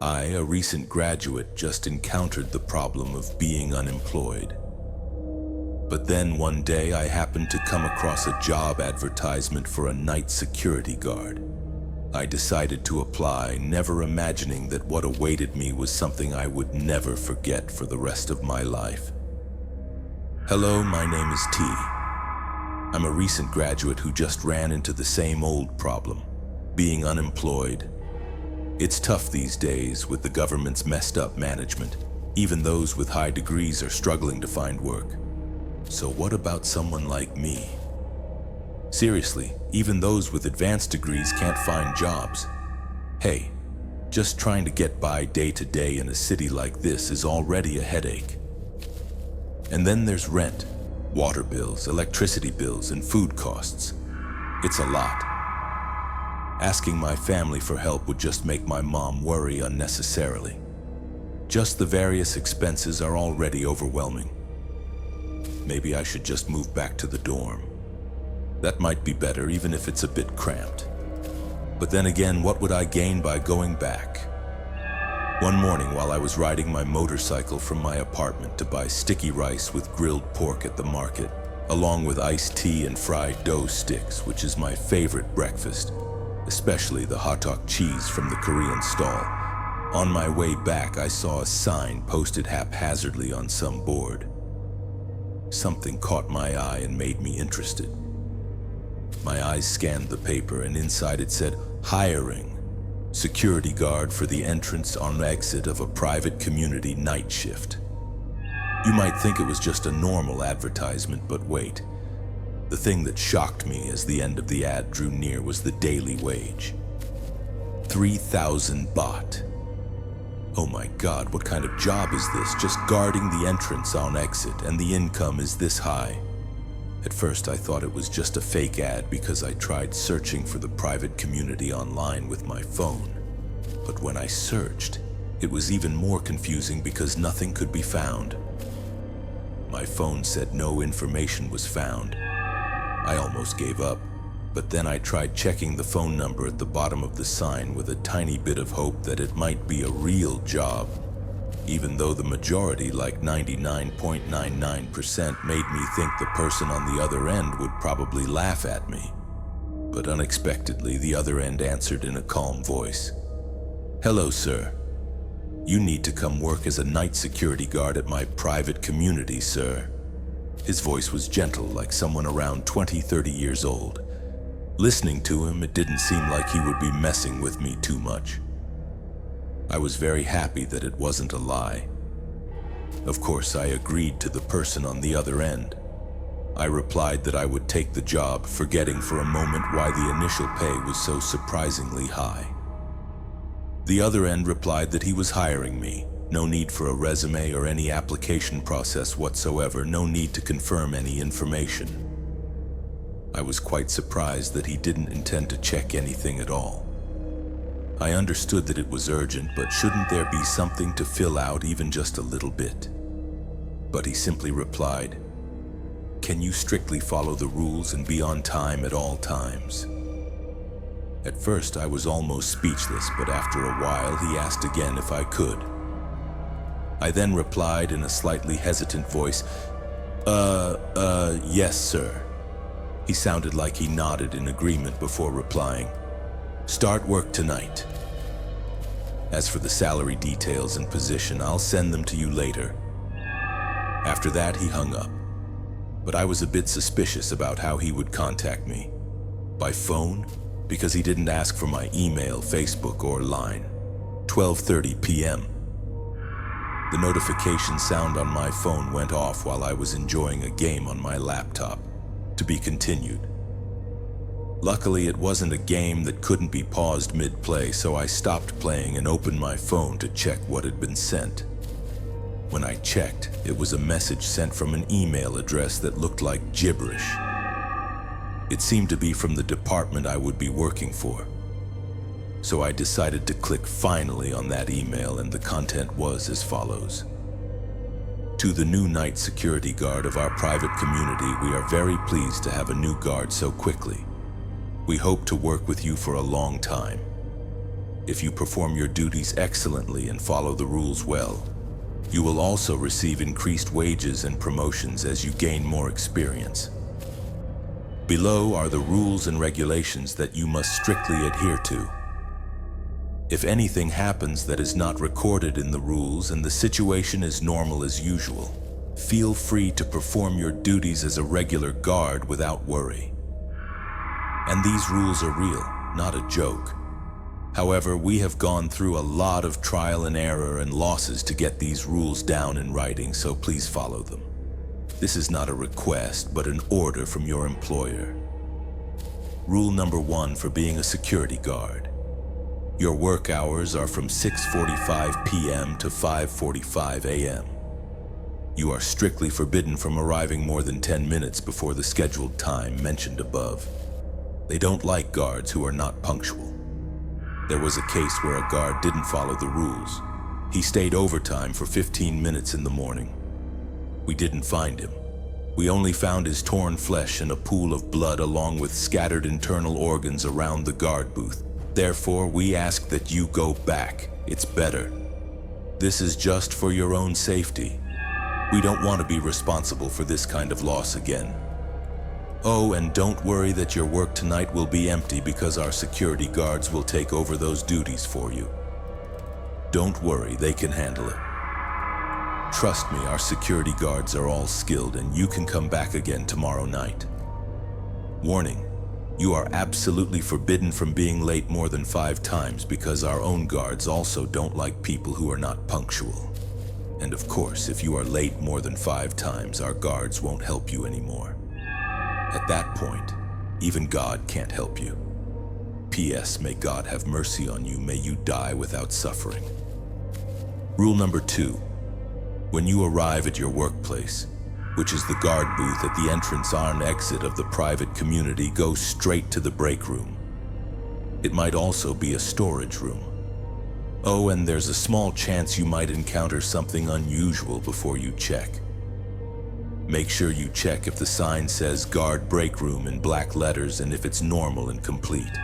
I, a recent graduate, just encountered the problem of being unemployed. But then one day I happened to come across a job advertisement for a night security guard. I decided to apply, never imagining that what awaited me was something I would never forget for the rest of my life. Hello, my name is T. I'm a recent graduate who just ran into the same old problem, being unemployed. It's tough these days with the government's messed up management. Even those with high degrees are struggling to find work. So what about someone like me? Seriously, even those with advanced degrees can't find jobs. Hey, just trying to get by day to day in a city like this is already a headache. And then there's rent, water bills, electricity bills, and food costs. It's a lot. Asking my family for help would just make my mom worry unnecessarily. Just the various expenses are already overwhelming. Maybe I should just move back to the dorm. That might be better, even if it's a bit cramped. But then again, what would I gain by going back? One morning while I was riding my motorcycle from my apartment to buy sticky rice with grilled pork at the market, along with iced tea and fried dough sticks, which is my favorite breakfast, especially the hot dog cheese from the Korean stall. On my way back, I saw a sign posted haphazardly on some board. Something caught my eye and made me interested. My eyes scanned the paper, and inside it said, "Hiring. Security guard for the entrance and exit of a private community night shift." You might think it was just a normal advertisement, but wait. The thing that shocked me as the end of the ad drew near was the daily wage. 3,000 baht. Oh my God, what kind of job is this? Just guarding the entrance on exit, and the income is this high. At first I thought it was just a fake ad because I tried searching for the private community online with my phone. But when I searched, it was even more confusing because nothing could be found. My phone said no information was found. I almost gave up, but then I tried checking the phone number at the bottom of the sign with a tiny bit of hope that it might be a real job, even though the majority, like 99.99%, made me think the person on the other end would probably laugh at me. But unexpectedly, the other end answered in a calm voice. "Hello, sir. You need to come work as a night security guard at my private community, sir." His voice was gentle, like someone around 20-30 years old. Listening to him, it didn't seem like he would be messing with me too much. I was very happy that it wasn't a lie. Of course, I agreed to the person on the other end. I replied that I would take the job, forgetting for a moment why the initial pay was so surprisingly high. The other end replied that he was hiring me. No need for a resume or any application process whatsoever, no need to confirm any information. I was quite surprised that he didn't intend to check anything at all. I understood that it was urgent, but shouldn't there be something to fill out, even just a little bit? But he simply replied, "Can you strictly follow the rules and be on time at all times?" At first I was almost speechless, but after a while he asked again if I could. I then replied in a slightly hesitant voice, yes, sir." He sounded like he nodded in agreement before replying, "Start work tonight. As for the salary details and position, I'll send them to you later." After that, he hung up. But I was a bit suspicious about how he would contact me. By phone? Because he didn't ask for my email, Facebook, or line. 12:30 p.m. The notification sound on my phone went off while I was enjoying a game on my laptop. To be continued. Luckily, it wasn't a game that couldn't be paused mid-play, so I stopped playing and opened my phone to check what had been sent. When I checked, it was a message sent from an email address that looked like gibberish. It seemed to be from the department I would be working for. So I decided to click finally on that email, and the content was as follows. "To the new night security guard of our private community, we are very pleased to have a new guard so quickly. We hope to work with you for a long time. if you perform your duties excellently and follow the rules well. You will also receive increased wages and promotions as you gain more experience. Below are the rules and regulations that you must strictly adhere to. If anything happens that is not recorded in the rules and the situation is normal as usual, feel free to perform your duties as a regular guard without worry. And these rules are real, not a joke. However, we have gone through a lot of trial and error and losses to get these rules down in writing, so please follow them. This is not a request, but an order from your employer. Rule number 1 for being a security guard. Your work hours are from 6:45 p.m. to 5:45 a.m. You are strictly forbidden from arriving more than 10 minutes before the scheduled time mentioned above. They don't like guards who are not punctual. There was a case where a guard didn't follow the rules. He stayed overtime for 15 minutes in the morning. We didn't find him. We only found his torn flesh and a pool of blood along with scattered internal organs around the guard booth. Therefore, we ask that you go back. It's better. This is just for your own safety. We don't want to be responsible for this kind of loss again. Oh, and don't worry that your work tonight will be empty because our security guards will take over those duties for you. Don't worry, they can handle it. Trust me, our security guards are all skilled and you can come back again tomorrow night. Warning, you are absolutely forbidden from being late more than 5 times because our own guards also don't like people who are not punctual. And of course, if you are late more than 5 times, our guards won't help you anymore. At that point, even God can't help you. P.S. May God have mercy on you. May you die without suffering. Rule number 2. When you arrive at your workplace, which is the guard booth at the entrance and exit of the private community, go straight to the break room. It might also be a storage room. Oh, and there's a small chance you might encounter something unusual before you check. Make sure you check if the sign says guard break room in black letters and if it's normal and complete.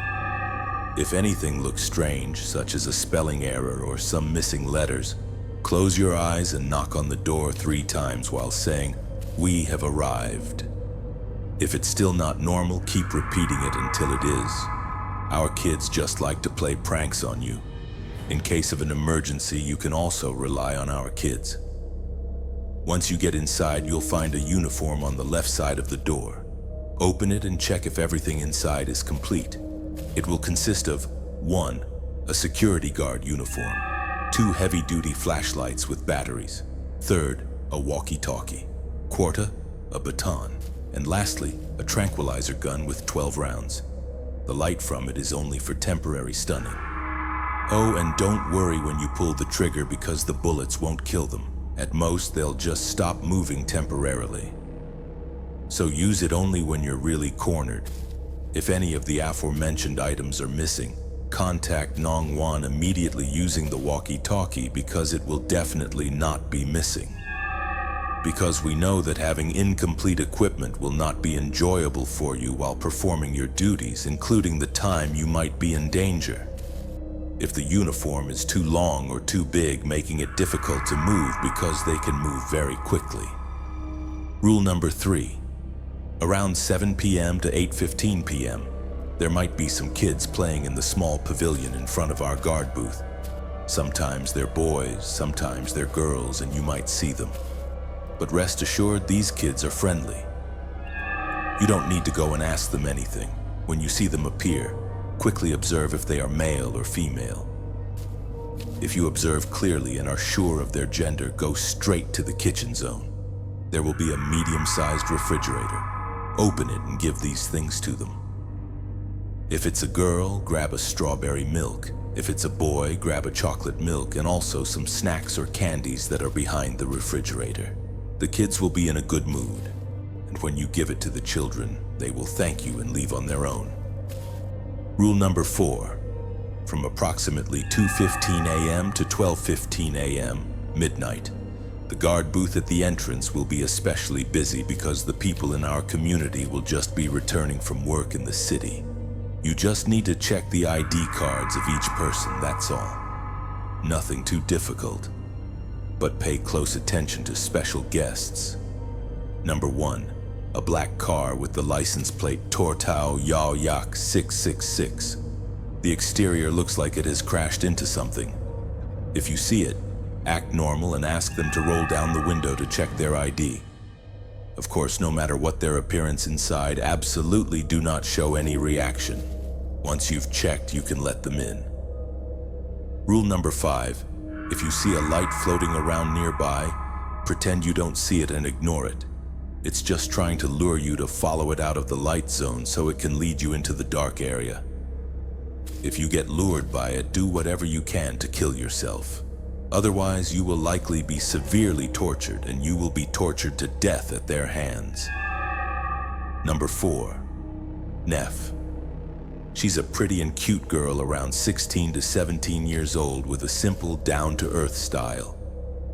If anything looks strange, such as a spelling error or some missing letters, close your eyes and knock on the door 3 times while saying, "We have arrived." If it's still not normal, keep repeating it until it is. Our kids just like to play pranks on you. In case of an emergency, you can also rely on our kids. Once you get inside, you'll find a uniform on the left side of the door. Open it and check if everything inside is complete. It will consist of 1. A security guard uniform, 2 heavy-duty flashlights with batteries, 3rd, a walkie-talkie, 4th, a baton, and lastly, a tranquilizer gun with 12 rounds. The light from it is only for temporary stunning. Oh, and don't worry when you pull the trigger because the bullets won't kill them. At most, they'll just stop moving temporarily. So use it only when you're really cornered. If any of the aforementioned items are missing, contact Nongwan immediately using the walkie-talkie because it will definitely not be missing. Because we know that having incomplete equipment will not be enjoyable for you while performing your duties, including the time you might be in danger. If the uniform is too long or too big, making it difficult to move because they can move very quickly. Rule number 3. Around 7 p.m. to 8:15 p.m., there might be some kids playing in the small pavilion in front of our guard booth. Sometimes they're boys, sometimes they're girls, and you might see them. But rest assured, these kids are friendly. You don't need to go and ask them anything. When you see them appear, quickly observe if they are male or female. If you observe clearly and are sure of their gender, go straight to the kitchen zone. There will be a medium-sized refrigerator. Open it and give these things to them. If it's a girl, grab a strawberry milk. If it's a boy, grab a chocolate milk and also some snacks or candies that are behind the refrigerator. The kids will be in a good mood, and when you give it to the children, they will thank you and leave on their own. Rule number 4. From approximately 2:15 a.m. to 12:15 a.m., midnight, the guard booth at the entrance will be especially busy because the people in our community will just be returning from work in the city. You just need to check the ID cards of each person, that's all. Nothing too difficult. But pay close attention to special guests. Number 1, a black car with the license plate Tortau Yao Yak 666. The exterior looks like it has crashed into something. If you see it, act normal and ask them to roll down the window to check their ID. Of course, no matter what their appearance inside, absolutely do not show any reaction. Once you've checked, you can let them in. Rule number 5, if you see a light floating around nearby, pretend you don't see it and ignore it. It's just trying to lure you to follow it out of the light zone so it can lead you into the dark area. If you get lured by it, do whatever you can to kill yourself. Otherwise, you will likely be severely tortured, and you will be tortured to death at their hands. Number 4, Neff. She's a pretty and cute girl around 16 to 17 years old with a simple, down-to-earth style.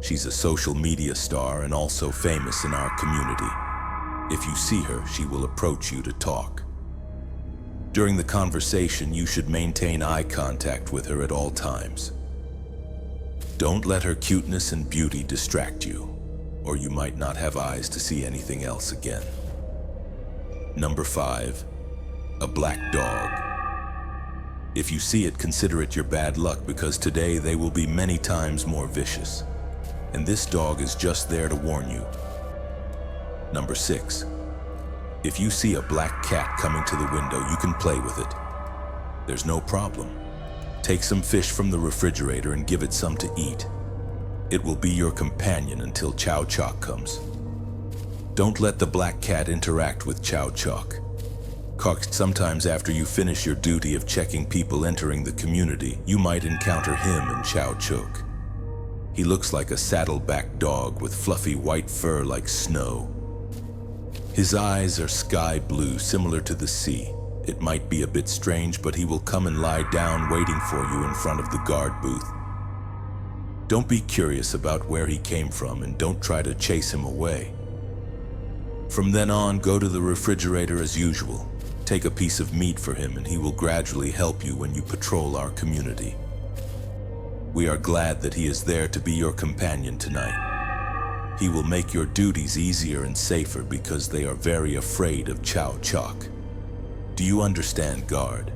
She's a social media star and also famous in our community. If you see her, she will approach you to talk. During the conversation, you should maintain eye contact with her at all times. Don't let her cuteness and beauty distract you, or you might not have eyes to see anything else again. Number 5, a black dog. If you see it, consider it your bad luck because today they will be many times more vicious. And this dog is just there to warn you. Number 6, if you see a black cat coming to the window, you can play with it. There's no problem. Take some fish from the refrigerator and give it some to eat. It will be your companion until Chow Choc comes. Don't let the black cat interact with Chow Choc. Sometimes after you finish your duty of checking people entering the community, you might encounter him and Chow Choc. He looks like a saddleback dog with fluffy white fur like snow. His eyes are sky blue, similar to the sea. It might be a bit strange, but he will come and lie down waiting for you in front of the guard booth. Don't be curious about where he came from and don't try to chase him away. From then on, go to the refrigerator as usual. Take a piece of meat for him and he will gradually help you when you patrol our community. We are glad that he is there to be your companion tonight. He will make your duties easier and safer because they are very afraid of Chow Choc. Do you understand, guard?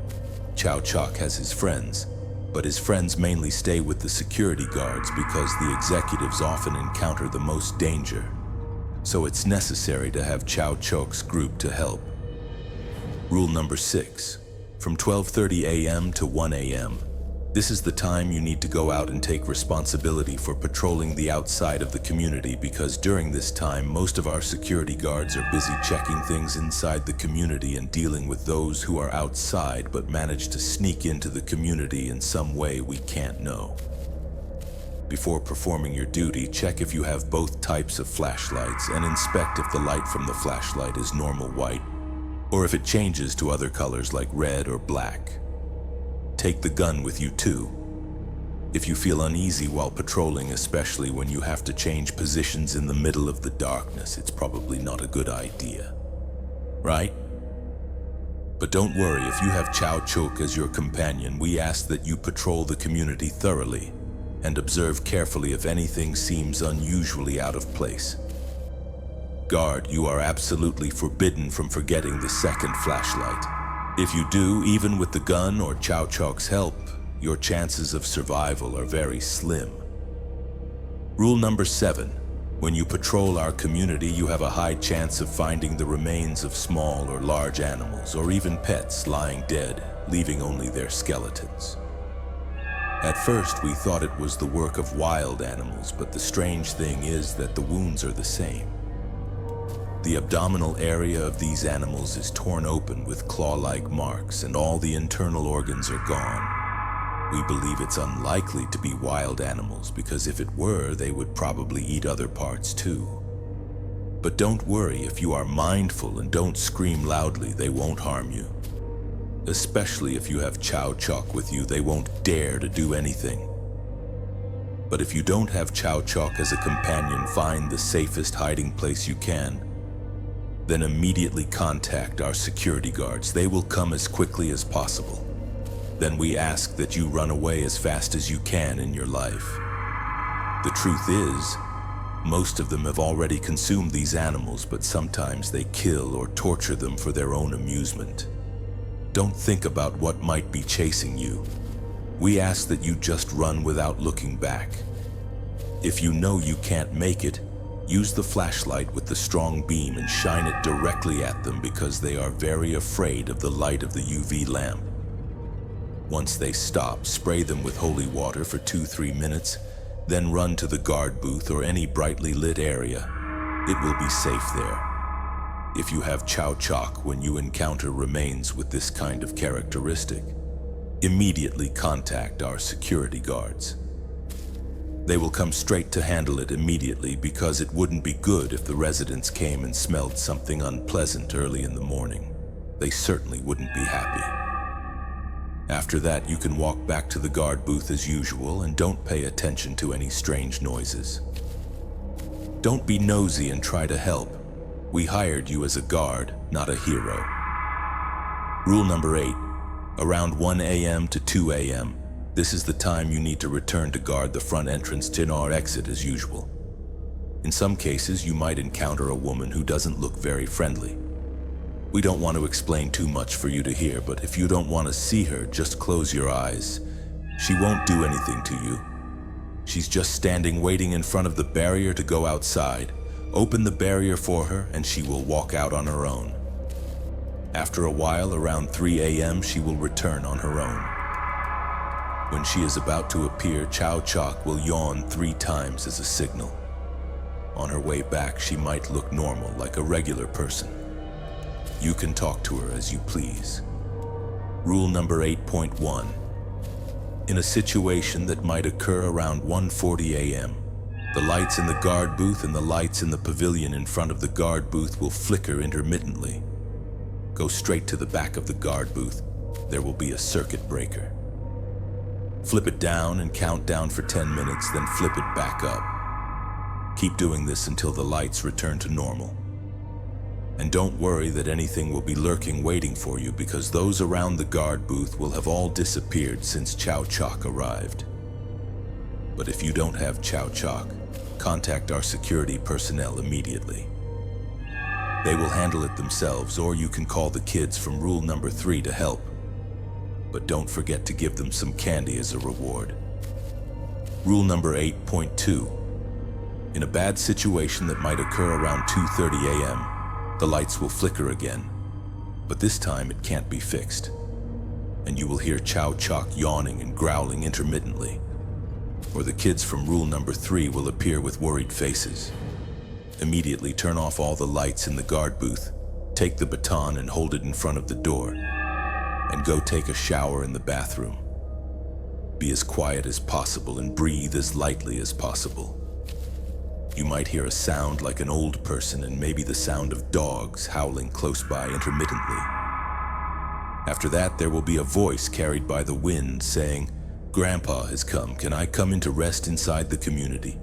Chow Choc has his friends, but his friends mainly stay with the security guards because the executives often encounter the most danger. So it's necessary to have Chow Choc's group to help. Rule number 6, from 12:30 a.m. to 1 a.m. This is the time you need to go out and take responsibility for patrolling the outside of the community because during this time, most of our security guards are busy checking things inside the community and dealing with those who are outside but manage to sneak into the community in some way we can't know. Before performing your duty, check if you have both types of flashlights and inspect if the light from the flashlight is normal white or if it changes to other colors like red or black. Take the gun with you too. If you feel uneasy while patrolling, especially when you have to change positions in the middle of the darkness, it's probably not a good idea. Right? But don't worry, if you have Chow Choc as your companion, we ask that you patrol the community thoroughly and observe carefully if anything seems unusually out of place. Guard, you are absolutely forbidden from forgetting the second flashlight. If you do, even with the gun or Chow Choc's help, your chances of survival are very slim. Rule number 7. When you patrol our community, you have a high chance of finding the remains of small or large animals, or even pets lying dead, leaving only their skeletons. At first, we thought it was the work of wild animals, but the strange thing is that the wounds are the same. The abdominal area of these animals is torn open with claw-like marks, and all the internal organs are gone. We believe it's unlikely to be wild animals because if it were, they would probably eat other parts too. But don't worry, if you are mindful and don't scream loudly, they won't harm you. Especially if you have Chow Choc with you, they won't dare to do anything. But if you don't have Chow Choc as a companion, find the safest hiding place you can. then immediately contact our security guards. They will come as quickly as possible. Then we ask that you run away as fast as you can in your life. The truth is, most of them have already consumed these animals, but sometimes they kill or torture them for their own amusement. Don't think about what might be chasing you. We ask that you just run without looking back. If you know you can't make it, use the flashlight with the strong beam and shine it directly at them, because they are very afraid of the light of the UV lamp. Once they stop, spray them with holy water for 2-3 minutes, then run to the guard booth or any brightly lit area. It will be safe there. If you have chow chock when you encounter remains with this kind of characteristic, immediately contact our security guards. They will come straight to handle it immediately, because it wouldn't be good if the residents came and smelled something unpleasant early in the morning. They certainly wouldn't be happy. After that, you can walk back to the guard booth as usual and don't pay attention to any strange noises. Don't be nosy and try to help. We hired you as a guard, not a hero. Rule number 8. Around 1 a.m. to 2 a.m., this is the time you need to return to guard the front entrance to our exit as usual. In some cases, you might encounter a woman who doesn't look very friendly. We don't want to explain too much for you to hear, but if you don't want to see her, just close your eyes. She won't do anything to you. She's just standing waiting in front of the barrier to go outside. Open the barrier for her and she will walk out on her own. After a while, around 3 a.m., she will return on her own. When she is about to appear, Chow Chock will yawn 3 times as a signal. On her way back, she might look normal, like a regular person. You can talk to her as you please. Rule number 8.1. In a situation that might occur around 1:40 a.m., the lights in the guard booth and the lights in the pavilion in front of the guard booth will flicker intermittently. Go straight to the back of the guard booth. There will be a circuit breaker. Flip it down and count down for 10 minutes, then flip it back up. Keep doing this until the lights return to normal. And don't worry that anything will be lurking waiting for you, because those around the guard booth will have all disappeared since Chow Chock arrived. But if you don't have Chow Chock, contact our security personnel immediately. They will handle it themselves, or you can call the kids from rule number 3 to help. But don't forget to give them some candy as a reward. Rule number 8.2. In a bad situation that might occur around 2:30 a.m., the lights will flicker again, but this time it can't be fixed, and you will hear Chow Chock yawning and growling intermittently, or the kids from rule number 3 will appear with worried faces. Immediately turn off all the lights in the guard booth, take the baton and hold it in front of the door, and go take a shower in the bathroom. Be as quiet as possible and breathe as lightly as possible. You might hear a sound like an old person and maybe the sound of dogs howling close by intermittently. After that, there will be a voice carried by the wind saying, "Grandpa has come. Can I come in to rest inside the community?"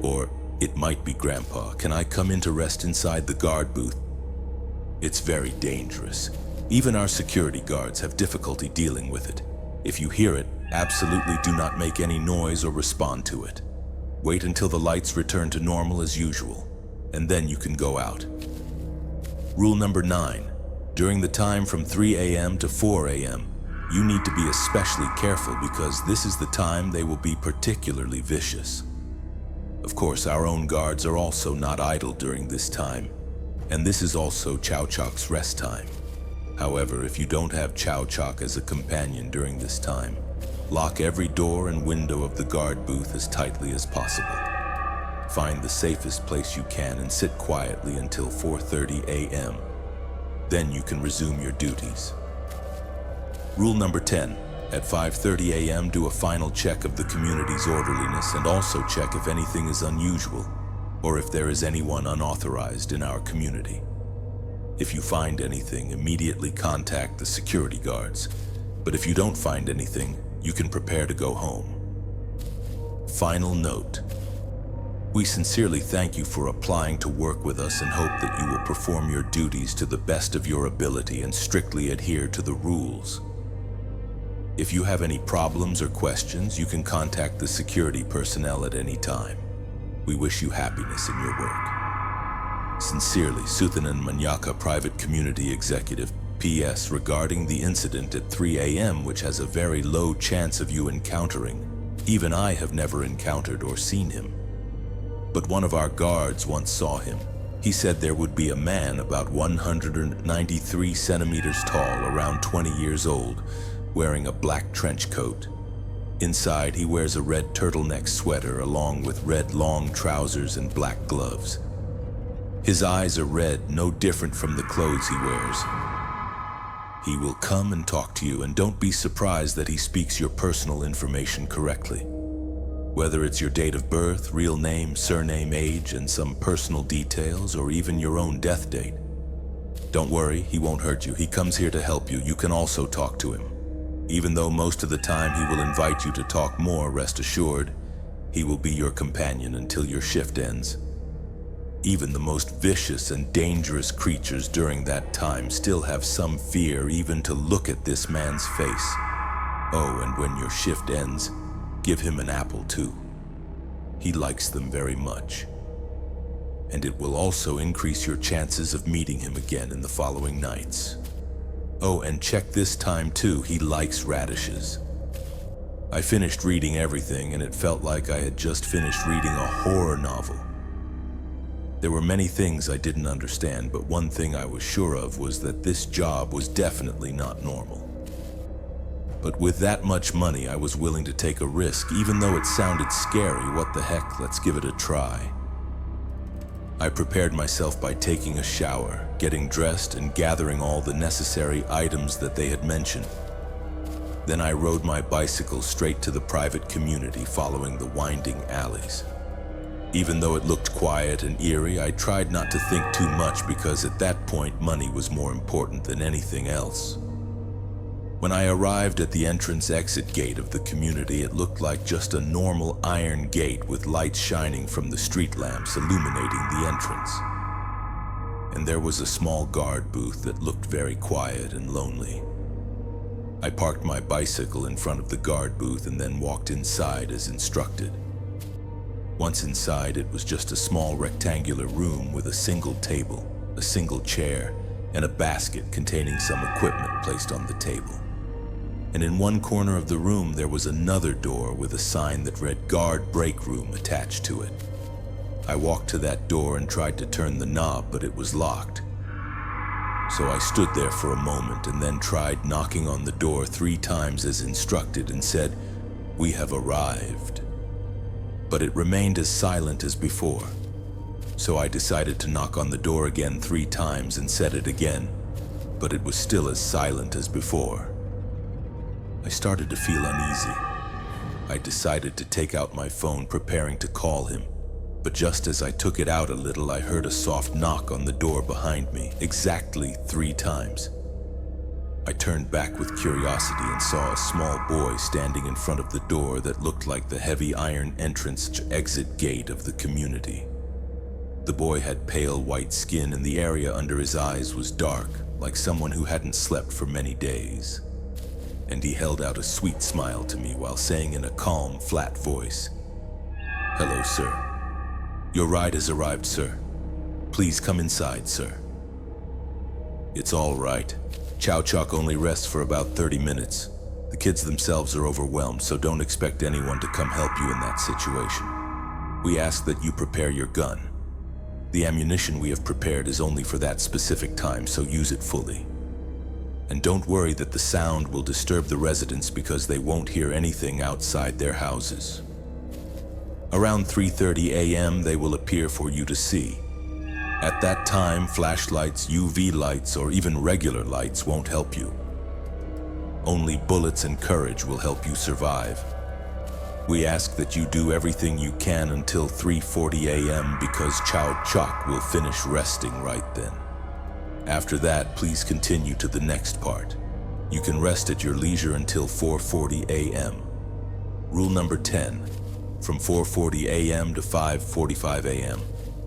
Or, it might be, "Grandpa, can I come in to rest inside the guard booth?" It's very dangerous. Even our security guards have difficulty dealing with it. If you hear it, absolutely do not make any noise or respond to it. Wait until the lights return to normal as usual, and then you can go out. Rule number 9. During the time from 3 a.m. to 4 a.m., you need to be especially careful, because this is the time they will be particularly vicious. Of course, our own guards are also not idle during this time, and this is also Chow Chock's rest time. However, if you don't have Chow Chock as a companion during this time, lock every door and window of the guard booth as tightly as possible. Find the safest place you can and sit quietly until 4:30 a.m. Then you can resume your duties. Rule number 10. At 5:30 a.m., do a final check of the community's orderliness and also check if anything is unusual or if there is anyone unauthorized in our community. If you find anything, immediately contact the security guards. But if you don't find anything, you can prepare to go home. Final note. We sincerely thank you for applying to work with us and hope that you will perform your duties to the best of your ability and strictly adhere to the rules. If you have any problems or questions, you can contact the security personnel at any time. We wish you happiness in your work. Sincerely, Suthanan Manyaka, Private Community Executive. P.S. Regarding the incident at 3 a.m., which has a very low chance of you encountering. Even I have never encountered or seen him. But one of our guards once saw him. He said there would be a man about 193 centimeters tall, around 20 years old, wearing a black trench coat. Inside, he wears a red turtleneck sweater along with red long trousers and black gloves. His eyes are red, no different from the clothes he wears. He will come and talk to you, and don't be surprised that he speaks your personal information correctly. Whether it's your date of birth, real name, surname, age, and some personal details, or even your own death date. Don't worry, he won't hurt you. He comes here to help you. You can also talk to him. Even though most of the time he will invite you to talk more, rest assured, he will be your companion until your shift ends. Even the most vicious and dangerous creatures during that time still have some fear even to look at this man's face. Oh, and when your shift ends, give him an apple too. He likes them very much. And it will also increase your chances of meeting him again in the following nights. Oh, and check this time too, he likes radishes. I finished reading everything and it felt like I had just finished reading a horror novel. There were many things I didn't understand, but one thing I was sure of was that this job was definitely not normal. But with that much money, I was willing to take a risk, even though it sounded scary. What the heck, let's give it a try. I prepared myself by taking a shower, getting dressed, and gathering all the necessary items that they had mentioned. Then I rode my bicycle straight to the private community, following the winding alleys. Even though it looked quiet and eerie, I tried not to think too much because at that point money was more important than anything else. When I arrived at the entrance-exit gate of the community, it looked like just a normal iron gate with lights shining from the street lamps illuminating the entrance. And there was a small guard booth that looked very quiet and lonely. I parked my bicycle in front of the guard booth and then walked inside as instructed. Once inside, it was just a small rectangular room with a single table, a single chair, and a basket containing some equipment placed on the table. And in one corner of the room, there was another door with a sign that read "Guard Break Room" attached to it. I walked to that door and tried to turn the knob, but it was locked. So I stood there for a moment and then tried knocking on the door 3 times as instructed and said, "We have arrived." But it remained as silent as before. So I decided to knock on the door again 3 times and said it again, but it was still as silent as before. I started to feel uneasy. I decided to take out my phone, preparing to call him. But just as I took it out a little, I heard a soft knock on the door behind me, exactly 3 times. I turned back with curiosity and saw a small boy standing in front of the door that looked like the heavy iron entrance-exit gate of the community. The boy had pale white skin and the area under his eyes was dark, like someone who hadn't slept for many days. And he held out a sweet smile to me while saying in a calm, flat voice, "Hello, sir. Your ride has arrived, sir. Please come inside, sir." "It's all right. Chow Chok only rests for about 30 minutes. The kids themselves are overwhelmed, so don't expect anyone to come help you in that situation. We ask that you prepare your gun. The ammunition we have prepared is only for that specific time, so use it fully. And don't worry that the sound will disturb the residents because they won't hear anything outside their houses. Around 3:30 a.m. they will appear for you to see. At that time, flashlights, UV lights, or even regular lights won't help you. Only bullets and courage will help you survive. We ask that you do everything you can until 3:40 a.m. because Chow Chok will finish resting right then. After that, please continue to the next part. You can rest at your leisure until 4:40 a.m. Rule number 10. from 4:40 a.m. to 5:45 a.m.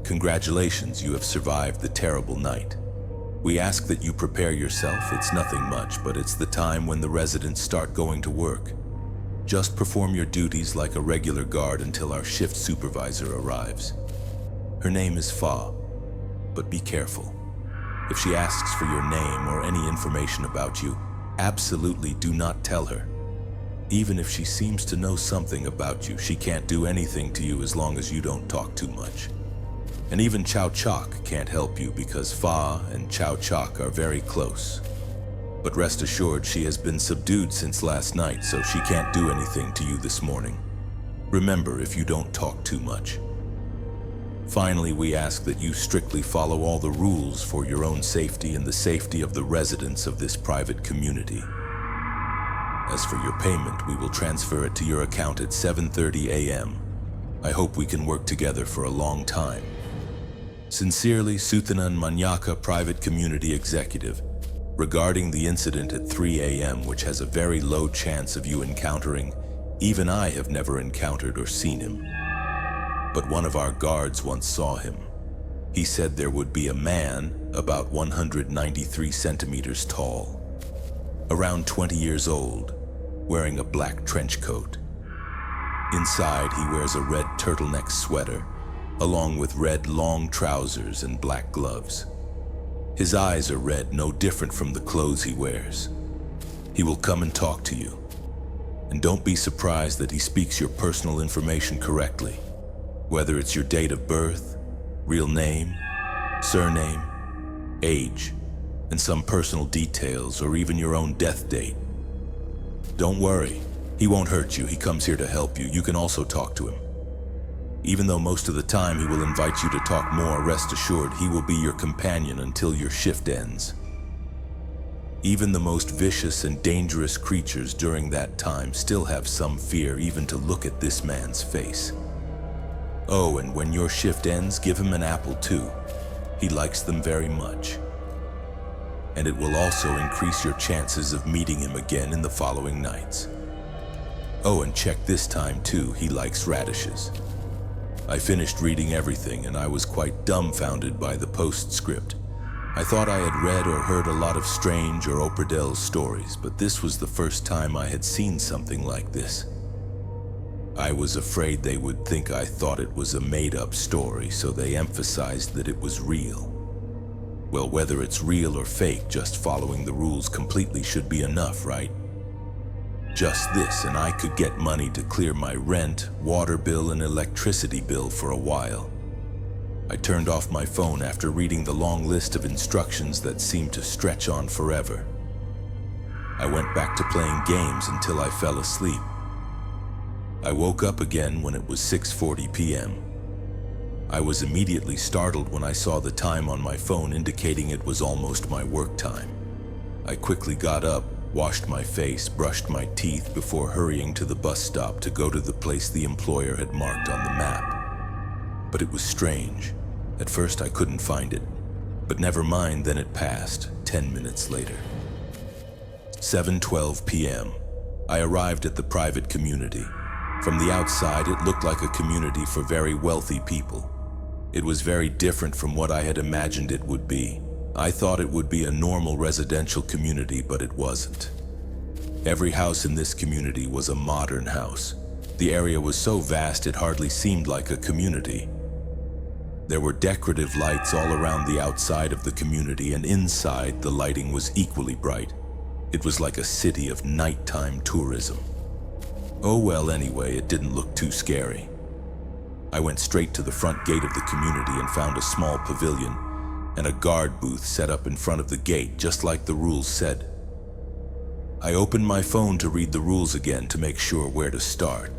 Congratulations, you have survived the terrible night. We ask that you prepare yourself. It's nothing much, but it's the time when the residents start going to work. Just perform your duties like a regular guard until our shift supervisor arrives. Her name is Fa, but be careful. If she asks for your name or any information about you, absolutely do not tell her. Even if she seems to know something about you, she can't do anything to you as long as you don't talk too much. And even Chow Chok can't help you because Fa and Chow Chok are very close. But rest assured, she has been subdued since last night, so she can't do anything to you this morning. Remember, if you don't talk too much. Finally, we ask that you strictly follow all the rules for your own safety and the safety of the residents of this private community. As for your payment, we will transfer it to your account at 7:30 a.m. I hope we can work together for a long time. Sincerely, Suthanan Manyaka, Private Community Executive. Regarding the incident at 3 a.m., which has a very low chance of you encountering, even I have never encountered or seen him. But one of our guards once saw him. He said there would be a man about 193 centimeters tall, around 20 years old, wearing a black trench coat. Inside, he wears a red turtleneck sweater, along with red long trousers and black gloves. His eyes are red, no different from the clothes he wears. He will come and talk to you. And don't be surprised that he speaks your personal information correctly, whether it's your date of birth, real name, surname, age, and some personal details, or even your own death date. Don't worry, he won't hurt you. He comes here to help you. You can also talk to him. Even though most of the time he will invite you to talk more, rest assured he will be your companion until your shift ends. Even the most vicious and dangerous creatures during that time still have some fear even to look at this man's face. Oh, and when your shift ends, give him an apple too. He likes them very much. And it will also increase your chances of meeting him again in the following nights. Oh, and check this time too, he likes radishes. I finished reading everything and I was quite dumbfounded by the postscript. I thought I had read or heard a lot of Strange or Operdell's stories, but this was the first time I had seen something like this. I was afraid they would think I thought it was a made-up story, so they emphasized that it was real. Well, whether it's real or fake, just following the rules completely should be enough, right? Just this, and I could get money to clear my rent, water bill, and electricity bill for a while. I turned off my phone after reading the long list of instructions that seemed to stretch on forever. I went back to playing games until I fell asleep. I woke up again when it was 6:40 p.m. I was immediately startled when I saw the time on my phone indicating it was almost my work time. I quickly got up, washed my face, brushed my teeth before hurrying to the bus stop to go to the place the employer had marked on the map. But it was strange. At first I couldn't find it, but never mind, then it passed 10 minutes later. 7:12 p.m. I arrived at the private community. From the outside, it looked like a community for very wealthy people. It was very different from what I had imagined it would be. I thought it would be a normal residential community, but it wasn't. Every house in this community was a modern house. The area was so vast it hardly seemed like a community. There were decorative lights all around the outside of the community, and inside the lighting was equally bright. It was like a city of nighttime tourism. Oh well, anyway, it didn't look too scary. I went straight to the front gate of the community and found a small pavilion and a guard booth set up in front of the gate, just like the rules said. I opened my phone to read the rules again to make sure where to start.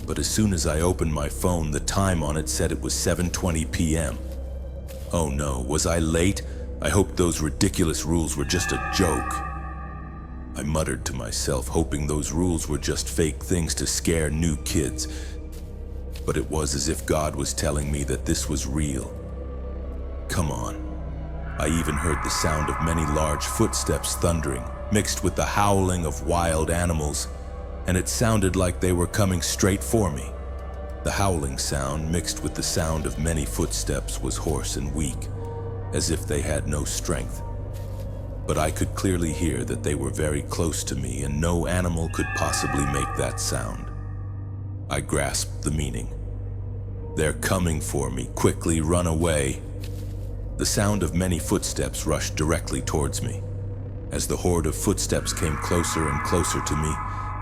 But as soon as I opened my phone, the time on it said it was 7:20 p.m. Oh no, was I late? I hoped those ridiculous rules were just a joke. I muttered to myself, hoping those rules were just fake things to scare new kids. But it was as if God was telling me that this was real. Come on. I even heard the sound of many large footsteps thundering, mixed with the howling of wild animals, and it sounded like they were coming straight for me. The howling sound, mixed with the sound of many footsteps, was hoarse and weak, as if they had no strength. But I could clearly hear that they were very close to me, and no animal could possibly make that sound. I grasped the meaning. "They're coming for me. Quickly, run away." The sound of many footsteps rushed directly towards me. As the horde of footsteps came closer and closer to me,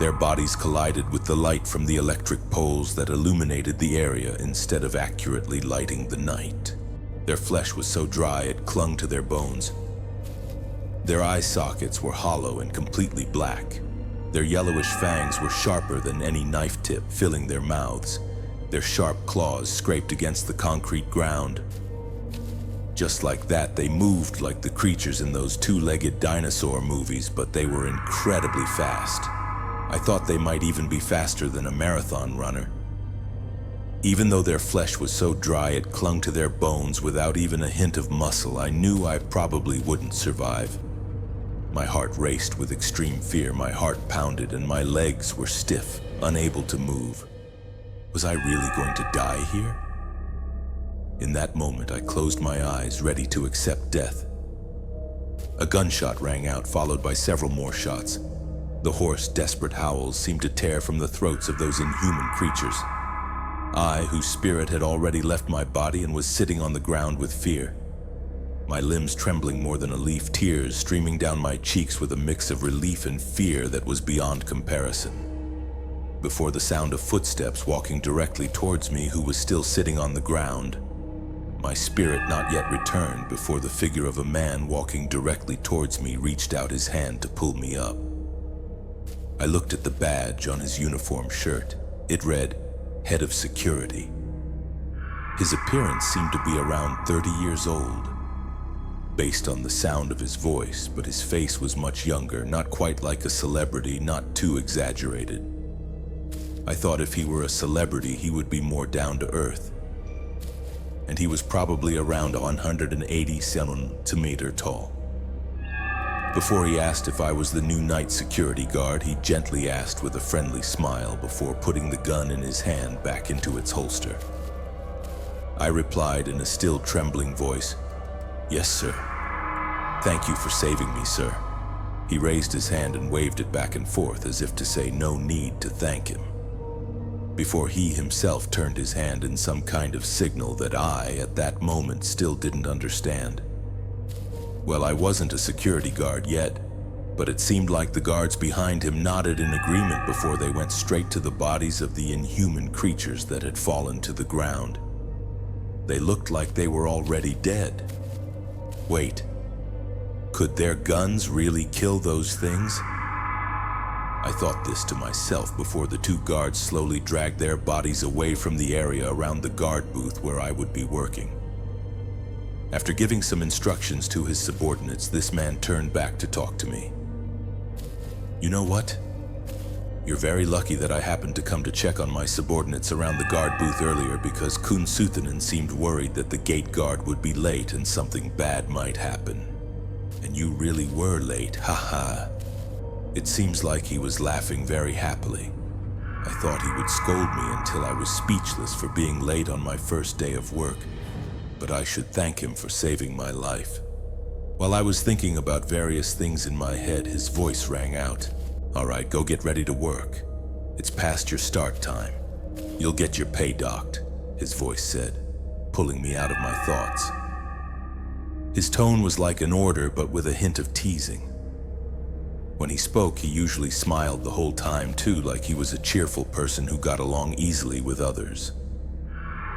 their bodies collided with the light from the electric poles that illuminated the area instead of accurately lighting the night. Their flesh was so dry it clung to their bones. Their eye sockets were hollow and completely black. Their yellowish fangs were sharper than any knife tip, filling their mouths. Their sharp claws scraped against the concrete ground. Just like that, they moved like the creatures in those two-legged dinosaur movies, but they were incredibly fast. I thought they might even be faster than a marathon runner. Even though their flesh was so dry it clung to their bones without even a hint of muscle, I knew I probably wouldn't survive. My heart raced with extreme fear, my heart pounded, and my legs were stiff, unable to move. Was I really going to die here? In that moment, I closed my eyes, ready to accept death. A gunshot rang out, followed by several more shots. The hoarse, desperate howls seemed to tear from the throats of those inhuman creatures. I, whose spirit had already left my body and was sitting on the ground with fear. My limbs trembling more than a leaf, tears streaming down my cheeks with a mix of relief and fear that was beyond comparison. Before the sound of footsteps walking directly towards me, who was still sitting on the ground, my spirit not yet returned before the figure of a man walking directly towards me reached out his hand to pull me up. I looked at the badge on his uniform shirt. It read, "Head of Security." His appearance seemed to be around 30 years old, based on the sound of his voice, but his face was much younger, not quite like a celebrity, not too exaggerated. I thought if he were a celebrity, he would be more down to earth. And he was probably around 180 centimeters tall. Before he asked if I was the new night security guard, he gently asked with a friendly smile before putting the gun in his hand back into its holster. I replied in a still trembling voice, "Yes, sir. Thank you for saving me, sir." He raised his hand and waved it back and forth as if to say no need to thank him, before he himself turned his hand in some kind of signal that I, at that moment, still didn't understand. Well, I wasn't a security guard yet, but it seemed like the guards behind him nodded in agreement before they went straight to the bodies of the inhuman creatures that had fallen to the ground. They looked like they were already dead. Wait, could their guns really kill those things? I thought this to myself before the two guards slowly dragged their bodies away from the area around the guard booth where I would be working. After giving some instructions to his subordinates, this man turned back to talk to me. "You know what? You're very lucky that I happened to come to check on my subordinates around the guard booth earlier, because Kun Suthanen seemed worried that the gate guard would be late and something bad might happen. And you really were late, haha." It seems like he was laughing very happily. I thought he would scold me until I was speechless for being late on my first day of work, but I should thank him for saving my life. While I was thinking about various things in my head, his voice rang out. "All right, go get ready to work. It's past your start time. You'll get your pay docked," his voice said, pulling me out of my thoughts. His tone was like an order, but with a hint of teasing. When he spoke, he usually smiled the whole time too, like he was a cheerful person who got along easily with others.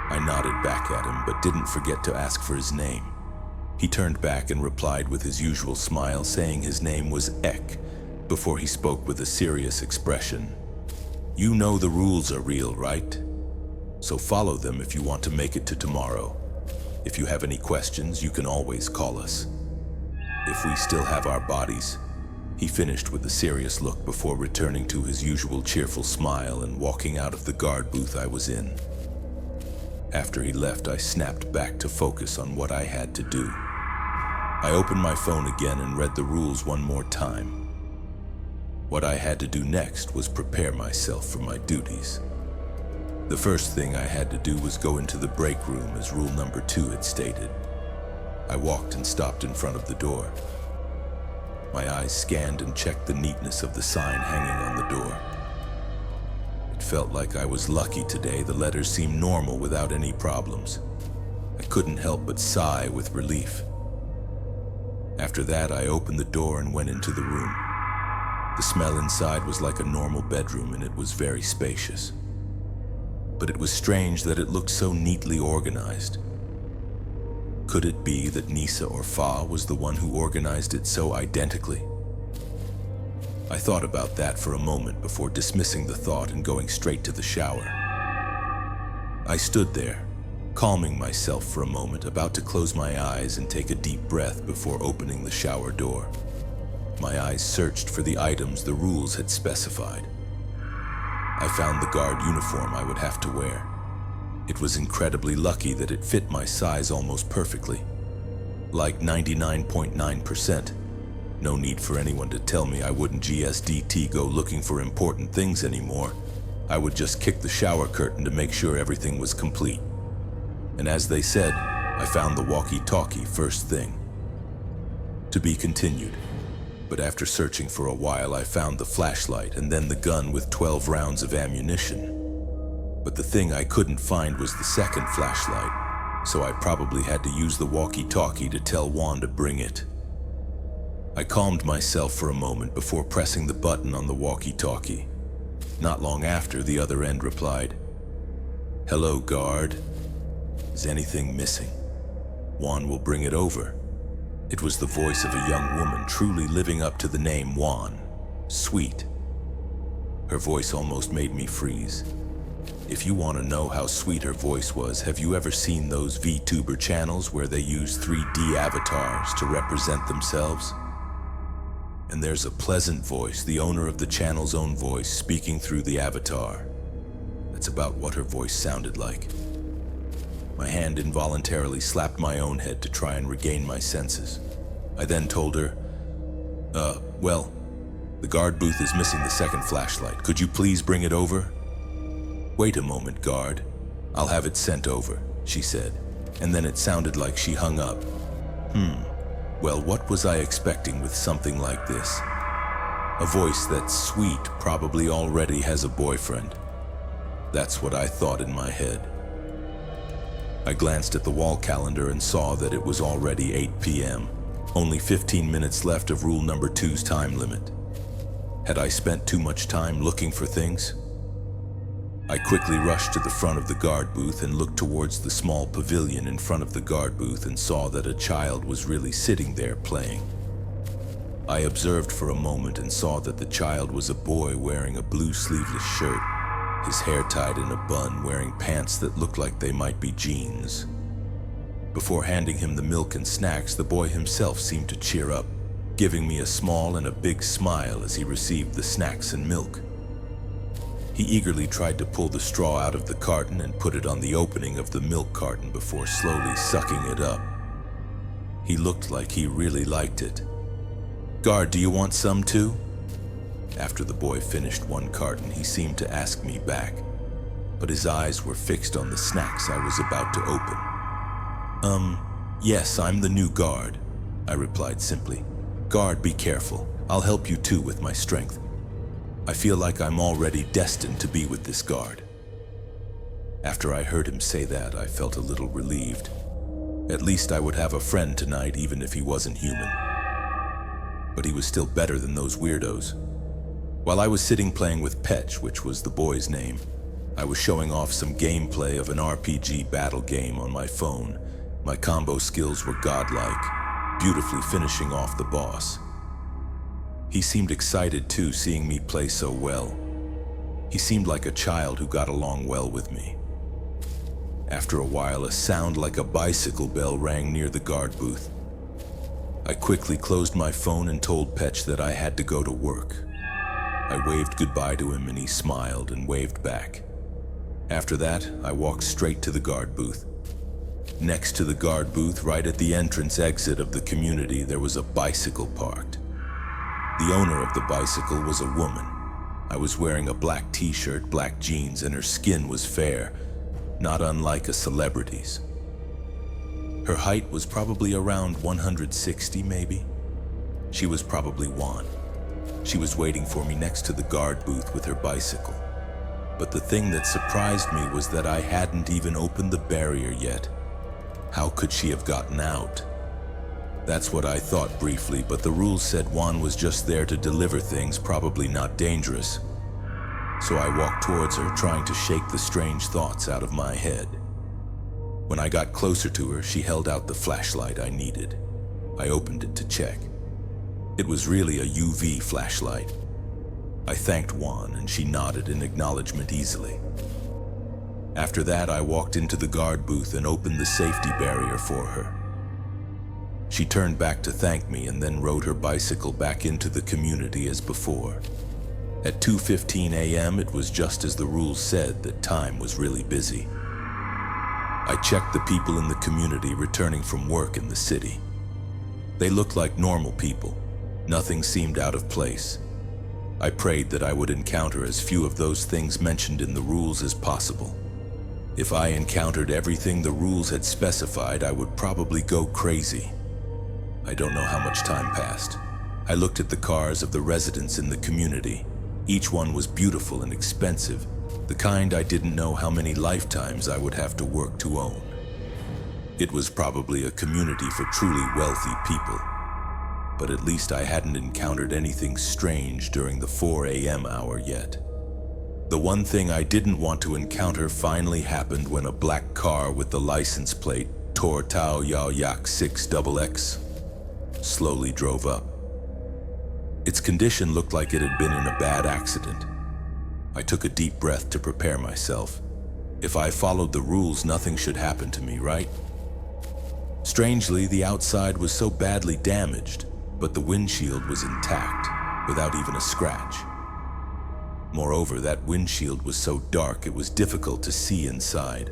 I nodded back at him, but didn't forget to ask for his name. He turned back and replied with his usual smile, saying his name was Ek, before he spoke with a serious expression. "You know the rules are real, right? So follow them if you want to make it to tomorrow. If you have any questions, you can always call us. If we still have our bodies." He finished with a serious look before returning to his usual cheerful smile and walking out of the guard booth I was in. After he left, I snapped back to focus on what I had to do. I opened my phone again and read the rules one more time. What I had to do next was prepare myself for my duties. The first thing I had to do was go into the break room as rule number 2 had stated. I walked and stopped in front of the door. My eyes scanned and checked the neatness of the sign hanging on the door. It felt like I was lucky today. The letters seemed normal without any problems. I couldn't help but sigh with relief. After that, I opened the door and went into the room. The smell inside was like a normal bedroom, and it was very spacious. But it was strange that it looked so neatly organized. Could it be that Nisa or Fa was the one who organized it so identically? I thought about that for a moment before dismissing the thought and going straight to the shower. I stood there, calming myself for a moment, about to close my eyes and take a deep breath before opening the shower door. My eyes searched for the items the rules had specified. I found the guard uniform I would have to wear. It was incredibly lucky that it fit my size almost perfectly. Like 99.9%. No need for anyone to tell me I wouldn't GSDT go looking for important things anymore. I would just kick the shower curtain to make sure everything was complete. And as they said, I found the walkie-talkie first thing. To be continued. But after searching for a while, I found the flashlight and then the gun with 12 rounds of ammunition. But the thing I couldn't find was the second flashlight, so I probably had to use the walkie-talkie to tell Juan to bring it. I calmed myself for a moment before pressing the button on the walkie-talkie. Not long after, the other end replied, "Hello, guard. Is anything missing? Juan will bring it over." It was the voice of a young woman truly living up to the name Juan. Sweet. Her voice almost made me freeze. If you want to know how sweet her voice was, have you ever seen those VTuber channels where they use 3D avatars to represent themselves? And there's a pleasant voice, the owner of the channel's own voice, speaking through the avatar. That's about what her voice sounded like. My hand involuntarily slapped my own head to try and regain my senses. I then told her, well, the guard booth is missing the second flashlight. Could you please bring it over?" "Wait a moment, guard. I'll have it sent over," she said, and then it sounded like she hung up. Well, what was I expecting with something like this? A voice that's sweet probably already has a boyfriend. That's what I thought in my head. I glanced at the wall calendar and saw that it was already 8 p.m., only 15 minutes left of rule number 2's time limit. Had I spent too much time looking for things? I quickly rushed to the front of the guard booth and looked towards the small pavilion in front of the guard booth and saw that a child was really sitting there playing. I observed for a moment and saw that the child was a boy wearing a blue sleeveless shirt, his hair tied in a bun, wearing pants that looked like they might be jeans. Before handing him the milk and snacks, the boy himself seemed to cheer up, giving me a small and a big smile as he received the snacks and milk. He eagerly tried to pull the straw out of the carton and put it on the opening of the milk carton before slowly sucking it up. He looked like he really liked it. "Guard, do you want some too?" After the boy finished one carton, he seemed to ask me back, but his eyes were fixed on the snacks I was about to open. Yes, I'm the new guard," I replied simply. "Guard, be careful. I'll help you too with my strength. I feel like I'm already destined to be with this guard." After I heard him say that, I felt a little relieved. At least I would have a friend tonight, even if he wasn't human. But he was still better than those weirdos. While I was sitting playing with Petch, which was the boy's name, I was showing off some gameplay of an RPG battle game on my phone. My combo skills were godlike, beautifully finishing off the boss. He seemed excited too, seeing me play so well. He seemed like a child who got along well with me. After a while, a sound like a bicycle bell rang near the guard booth. I quickly closed my phone and told Petch that I had to go to work. I waved goodbye to him and he smiled and waved back. After that, I walked straight to the guard booth. Next to the guard booth, right at the entrance exit of the community, there was a bicycle parked. The owner of the bicycle was a woman. I was wearing a black t-shirt, black jeans, and her skin was fair, not unlike a celebrity's. Her height was probably around 160 maybe. She was probably Juan. She was waiting for me next to the guard booth with her bicycle. But the thing that surprised me was that I hadn't even opened the barrier yet. How could she have gotten out? That's what I thought briefly, but the rules said Juan was just there to deliver things, probably not dangerous. So I walked towards her, trying to shake the strange thoughts out of my head. When I got closer to her, she held out the flashlight I needed. I opened it to check. It was really a UV flashlight. I thanked Juan, and she nodded in acknowledgement easily. After that, I walked into the guard booth and opened the safety barrier for her. She turned back to thank me and then rode her bicycle back into the community as before. At 2:15 a.m., it was just as the rules said that time was really busy. I checked the people in the community returning from work in the city. They looked like normal people. Nothing seemed out of place. I prayed that I would encounter as few of those things mentioned in the rules as possible. If I encountered everything the rules had specified, I would probably go crazy. I don't know how much time passed. I looked at the cars of the residents in the community. Each one was beautiful and expensive, the kind I didn't know how many lifetimes I would have to work to own. It was probably a community for truly wealthy people. But at least I hadn't encountered anything strange during the 4 a.m. hour yet. The one thing I didn't want to encounter finally happened when a black car with the license plate Tor Tau Yao Yak 6XX slowly drove up. Its condition looked like it had been in a bad accident. I took a deep breath to prepare myself. If I followed the rules, nothing should happen to me, right? Strangely, the outside was so badly damaged, but the windshield was intact, without even a scratch. Moreover, that windshield was so dark it was difficult to see inside.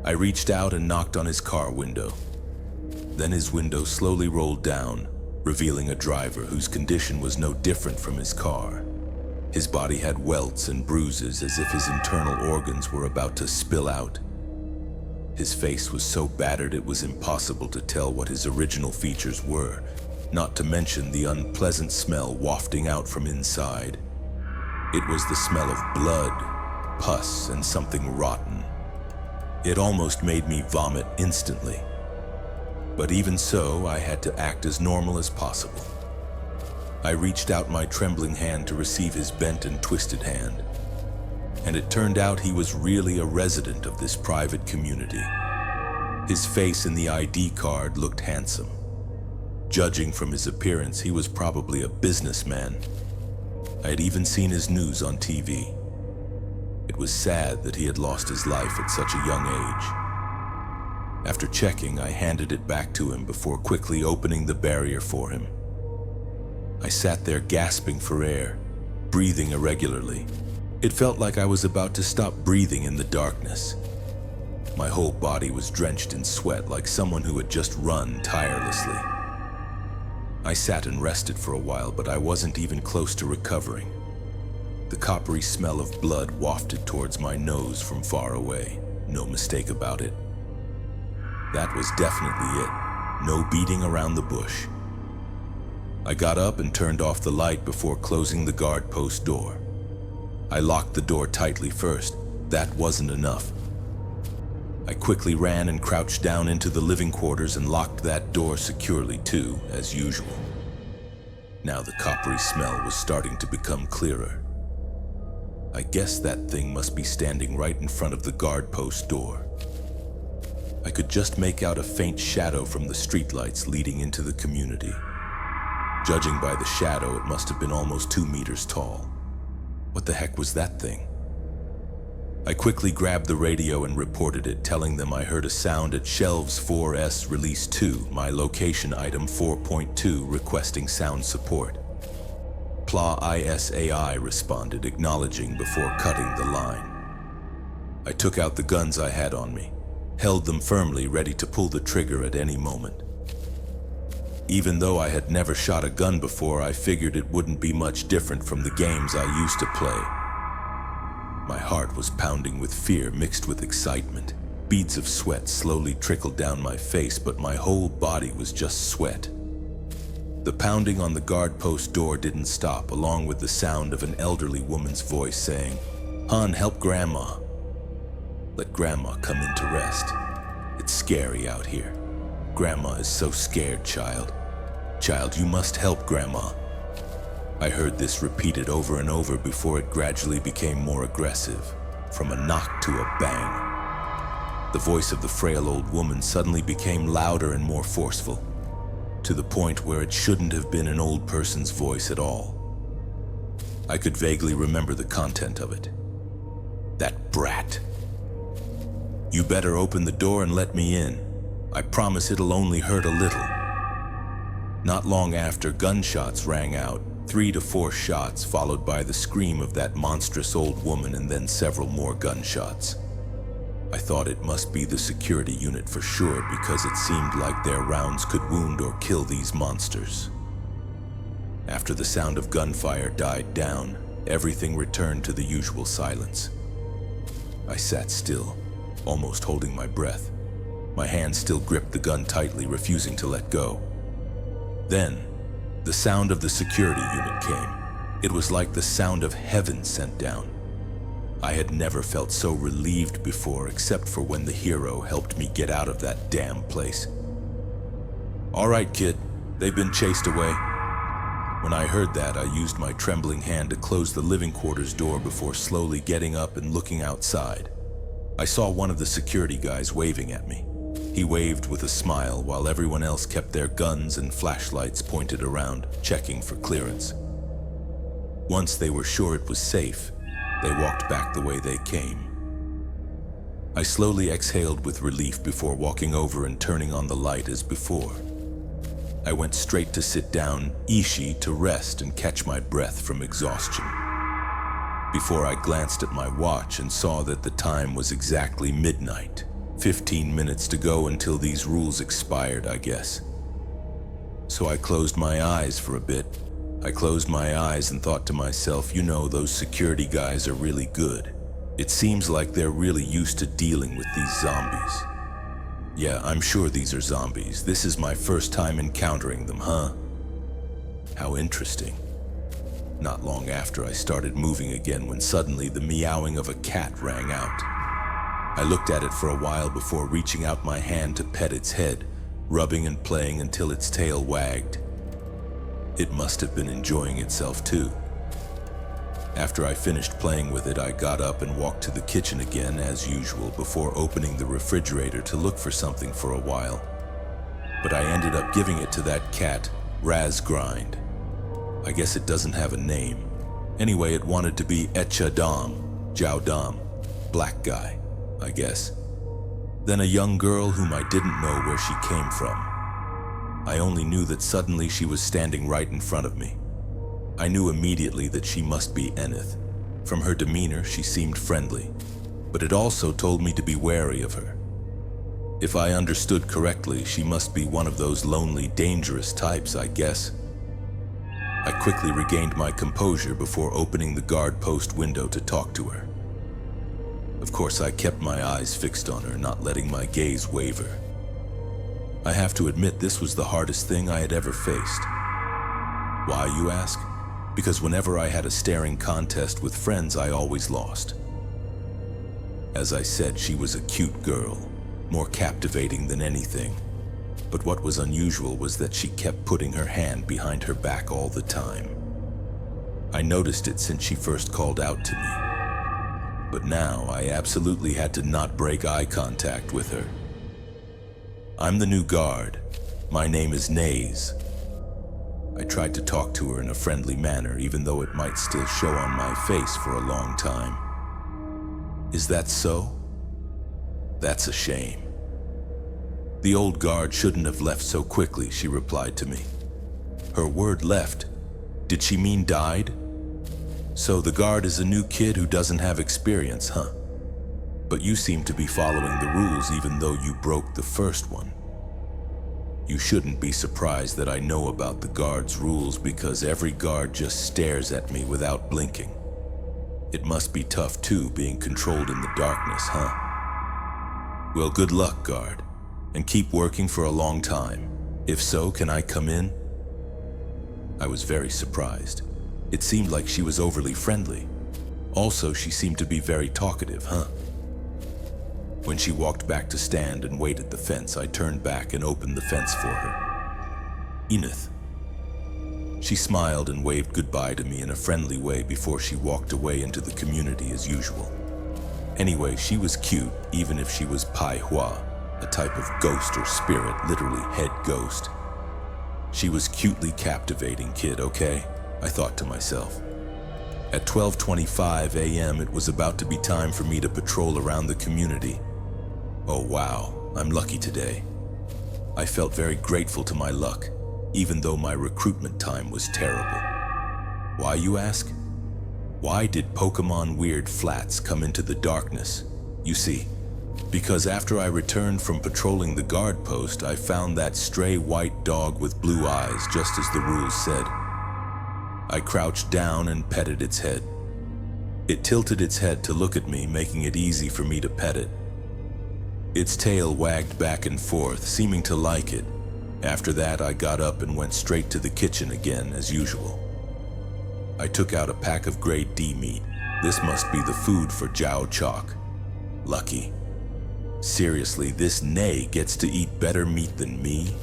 I reached out and knocked on his car window. Then his window slowly rolled down, revealing a driver whose condition was no different from his car. His body had welts and bruises as if his internal organs were about to spill out. His face was so battered it was impossible to tell what his original features were, not to mention the unpleasant smell wafting out from inside. It was the smell of blood, pus, and something rotten. It almost made me vomit instantly. But even so, I had to act as normal as possible. I reached out my trembling hand to receive his bent and twisted hand. And it turned out he was really a resident of this private community. His face in the ID card looked handsome. Judging from his appearance, he was probably a businessman. I had even seen his news on TV. It was sad that he had lost his life at such a young age. After checking, I handed it back to him before quickly opening the barrier for him. I sat there gasping for air, breathing irregularly. It felt like I was about to stop breathing in the darkness. My whole body was drenched in sweat like someone who had just run tirelessly. I sat and rested for a while, but I wasn't even close to recovering. The coppery smell of blood wafted towards my nose from far away. No mistake about it. That was definitely it. No beating around the bush. I got up and turned off the light before closing the guard post door. I locked the door tightly first. That wasn't enough. I quickly ran and crouched down into the living quarters and locked that door securely too, as usual. Now the coppery smell was starting to become clearer. I guess that thing must be standing right in front of the guard post door. I could just make out a faint shadow from the streetlights leading into the community. Judging by the shadow, it must have been almost 2 meters tall. What the heck was that thing? I quickly grabbed the radio and reported it, telling them I heard a sound at Shelves 4S Release 2, my location item 4.2, requesting sound support. PLA ISAI responded, acknowledging before cutting the line. I took out the guns I had on me, held them firmly, ready to pull the trigger at any moment. Even though I had never shot a gun before, I figured it wouldn't be much different from the games I used to play. My heart was pounding with fear mixed with excitement. Beads of sweat slowly trickled down my face, but my whole body was just sweat. The pounding on the guard post door didn't stop, along with the sound of an elderly woman's voice saying, "Hon, help Grandma. Let Grandma come in to rest. It's scary out here. Grandma is so scared, child. Child, you must help Grandma." I heard this repeated over and over before it gradually became more aggressive, from a knock to a bang. The voice of the frail old woman suddenly became louder and more forceful, to the point where it shouldn't have been an old person's voice at all. I could vaguely remember the content of it. "That brat. You better open the door and let me in. I promise it'll only hurt a little." Not long after, gunshots rang out, 3 to 4 shots, followed by the scream of that monstrous old woman, and then several more gunshots. I thought it must be the security unit for sure, because it seemed like their rounds could wound or kill these monsters. After the sound of gunfire died down, everything returned to the usual silence. I sat still, almost holding my breath. My hand still gripped the gun tightly, refusing to let go. Then, the sound of the security unit came. It was like the sound of heaven sent down. I had never felt so relieved before, except for when the hero helped me get out of that damn place. "All right, kid, they've been chased away." When I heard that, I used my trembling hand to close the living quarters door before slowly getting up and looking outside. I saw one of the security guys waving at me. He waved with a smile while everyone else kept their guns and flashlights pointed around, checking for clearance. Once they were sure it was safe, they walked back the way they came. I slowly exhaled with relief before walking over and turning on the light as before. I went straight to sit down, Ishii, to rest and catch my breath from exhaustion. Before I glanced at my watch and saw that the time was exactly midnight. 15 minutes to go until these rules expired, I guess. So I closed my eyes for a bit. I closed my eyes and thought to myself, you know, those security guys are really good. It seems like they're really used to dealing with these zombies. Yeah, I'm sure these are zombies. This is my first time encountering them, huh? How interesting. Not long after, I started moving again when suddenly the meowing of a cat rang out. I looked at it for a while before reaching out my hand to pet its head, rubbing and playing until its tail wagged. It must have been enjoying itself too. After I finished playing with it, I got up and walked to the kitchen again as usual before opening the refrigerator to look for something for a while. But I ended up giving it to that cat, Razgrind. I guess it doesn't have a name. Anyway, it wanted to be Echa Dom, Jiao Dom, black guy, I guess. Then a young girl whom I didn't know where she came from. I only knew that suddenly she was standing right in front of me. I knew immediately that she must be Enith. From her demeanor, she seemed friendly, but it also told me to be wary of her. If I understood correctly, she must be one of those lonely, dangerous types, I guess. I quickly regained my composure before opening the guard post window to talk to her. Of course, I kept my eyes fixed on her, not letting my gaze waver. I have to admit this was the hardest thing I had ever faced. Why, you ask? Because whenever I had a staring contest with friends, I always lost. As I said, she was a cute girl, more captivating than anything. But what was unusual was that she kept putting her hand behind her back all the time. I noticed it since she first called out to me. But now I absolutely had to not break eye contact with her. "I'm the new guard. My name is Naze." I tried to talk to her in a friendly manner, even though it might still show on my face for a long time. "Is that so? That's a shame." "The old guard shouldn't have left so quickly," she replied to me. Her word left. Did she mean died? So the guard is a new kid who doesn't have experience, huh? But you seem to be following the rules even though you broke the first one. You shouldn't be surprised that I know about the guard's rules because every guard just stares at me without blinking. It must be tough too, being controlled in the darkness, huh? Well, good luck, guard, and keep working for a long time. If so, can I come in? I was very surprised. It seemed like she was overly friendly. Also, she seemed to be very talkative, huh? When she walked back to stand and wait at the fence, I turned back and opened the fence for her. Enith. She smiled and waved goodbye to me in a friendly way before she walked away into the community as usual. Anyway, she was cute, even if she was Pai Hua, a type of ghost or spirit, literally head ghost. She was cutely captivating kid, okay? I thought to myself. At 12:25 a.m., it was about to be time for me to patrol around the community. Oh wow, I'm lucky today. I felt very grateful to my luck, even though my recruitment time was terrible. Why, you ask? Why did Pokemon Weird Flats come into the darkness? You see, because after I returned from patrolling the guard post, I found that stray white dog with blue eyes, just as the rules said. I crouched down and petted its head. It tilted its head to look at me, making it easy for me to pet it. Its tail wagged back and forth, seeming to like it. After that, I got up and went straight to the kitchen again, as usual. I took out a pack of grade D meat. This must be the food for Jiao Chalk. Lucky. Seriously, this Nay gets to eat better meat than me?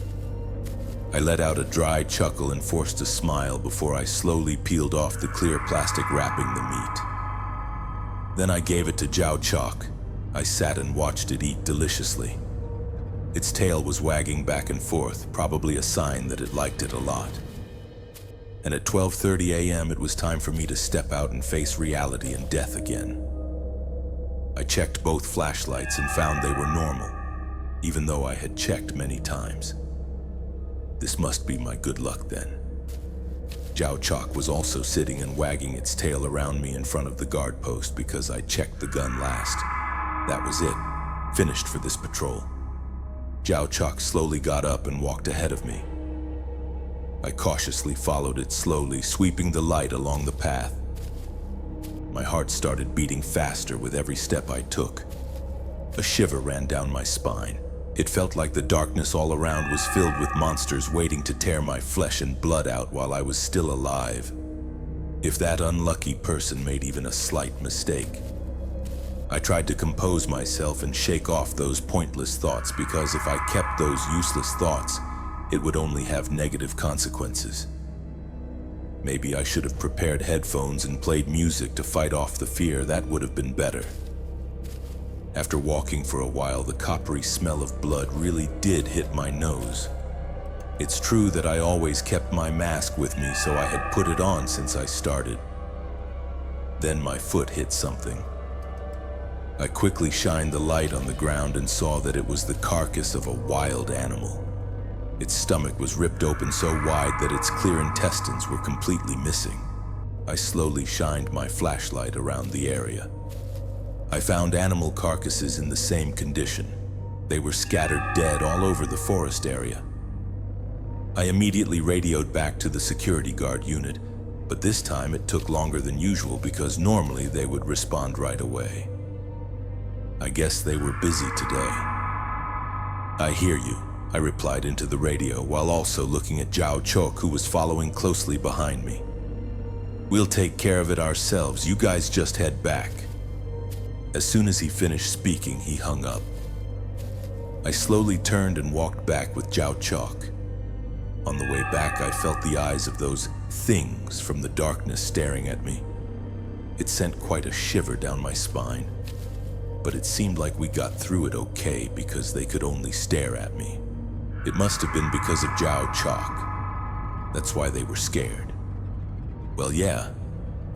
I let out a dry chuckle and forced a smile before I slowly peeled off the clear plastic wrapping the meat. Then I gave it to Jiao Chalk. I sat and watched it eat deliciously. Its tail was wagging back and forth, probably a sign that it liked it a lot. And at 12:30 a.m. it was time for me to step out and face reality and death again. I checked both flashlights and found they were normal, even though I had checked many times. This must be my good luck then. Jiao Chalk was also sitting and wagging its tail around me in front of the guard post because I checked the gun last. That was it. Finished for this patrol. Jiao Chalk slowly got up and walked ahead of me. I cautiously followed it slowly, sweeping the light along the path. My heart started beating faster with every step I took. A shiver ran down my spine. It felt like the darkness all around was filled with monsters waiting to tear my flesh and blood out while I was still alive. If that unlucky person made even a slight mistake. I tried to compose myself and shake off those pointless thoughts because if I kept those useless thoughts, it would only have negative consequences. Maybe I should have prepared headphones and played music to fight off the fear. That would have been better. After walking for a while, the coppery smell of blood really did hit my nose. It's true that I always kept my mask with me, so I had put it on since I started. Then my foot hit something. I quickly shined the light on the ground and saw that it was the carcass of a wild animal. Its stomach was ripped open so wide that its clear intestines were completely missing. I slowly shined my flashlight around the area. I found animal carcasses in the same condition. They were scattered dead all over the forest area. I immediately radioed back to the security guard unit, but this time it took longer than usual because normally they would respond right away. I guess they were busy today. I hear you, I replied into the radio while also looking at Jiao Chalk, who was following closely behind me. We'll take care of it ourselves, you guys just head back. As soon as he finished speaking, he hung up. I slowly turned and walked back with Jiao Chalk. On the way back, I felt the eyes of those things from the darkness staring at me. It sent quite a shiver down my spine. But it seemed like we got through it okay because they could only stare at me. It must have been because of Jiao Chalk. That's why they were scared. Well, yeah.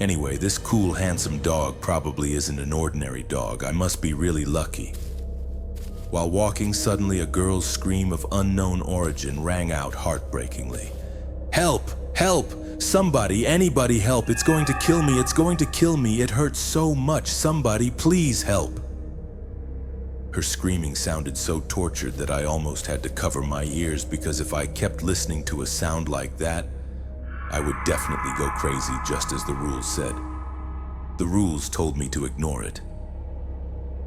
Anyway, this cool, handsome dog probably isn't an ordinary dog. I must be really lucky. While walking, suddenly a girl's scream of unknown origin rang out heartbreakingly. Help! Help! Somebody, anybody help! It's going to kill me! It's going to kill me! It hurts so much! Somebody, please help! Her screaming sounded so tortured that I almost had to cover my ears, because if I kept listening to a sound like that, I would definitely go crazy, just as the rules said. The rules told me to ignore it.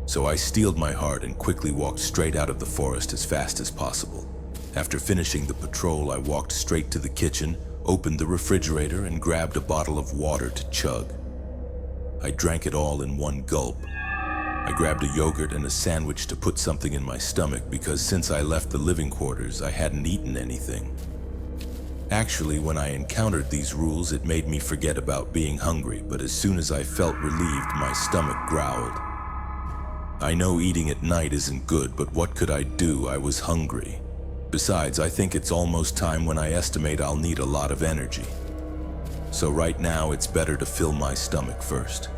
So I steeled my heart and quickly walked straight out of the forest as fast as possible. After finishing the patrol, I walked straight to the kitchen, opened the refrigerator, and grabbed a bottle of water to chug. I drank it all in one gulp. I grabbed a yogurt and a sandwich to put something in my stomach, because since I left the living quarters, I hadn't eaten anything. Actually, when I encountered these rules, it made me forget about being hungry, but as soon as I felt relieved, my stomach growled. I know eating at night isn't good, but what could I do? I was hungry. Besides, I think it's almost time when I estimate I'll need a lot of energy. So right now, it's better to fill my stomach first.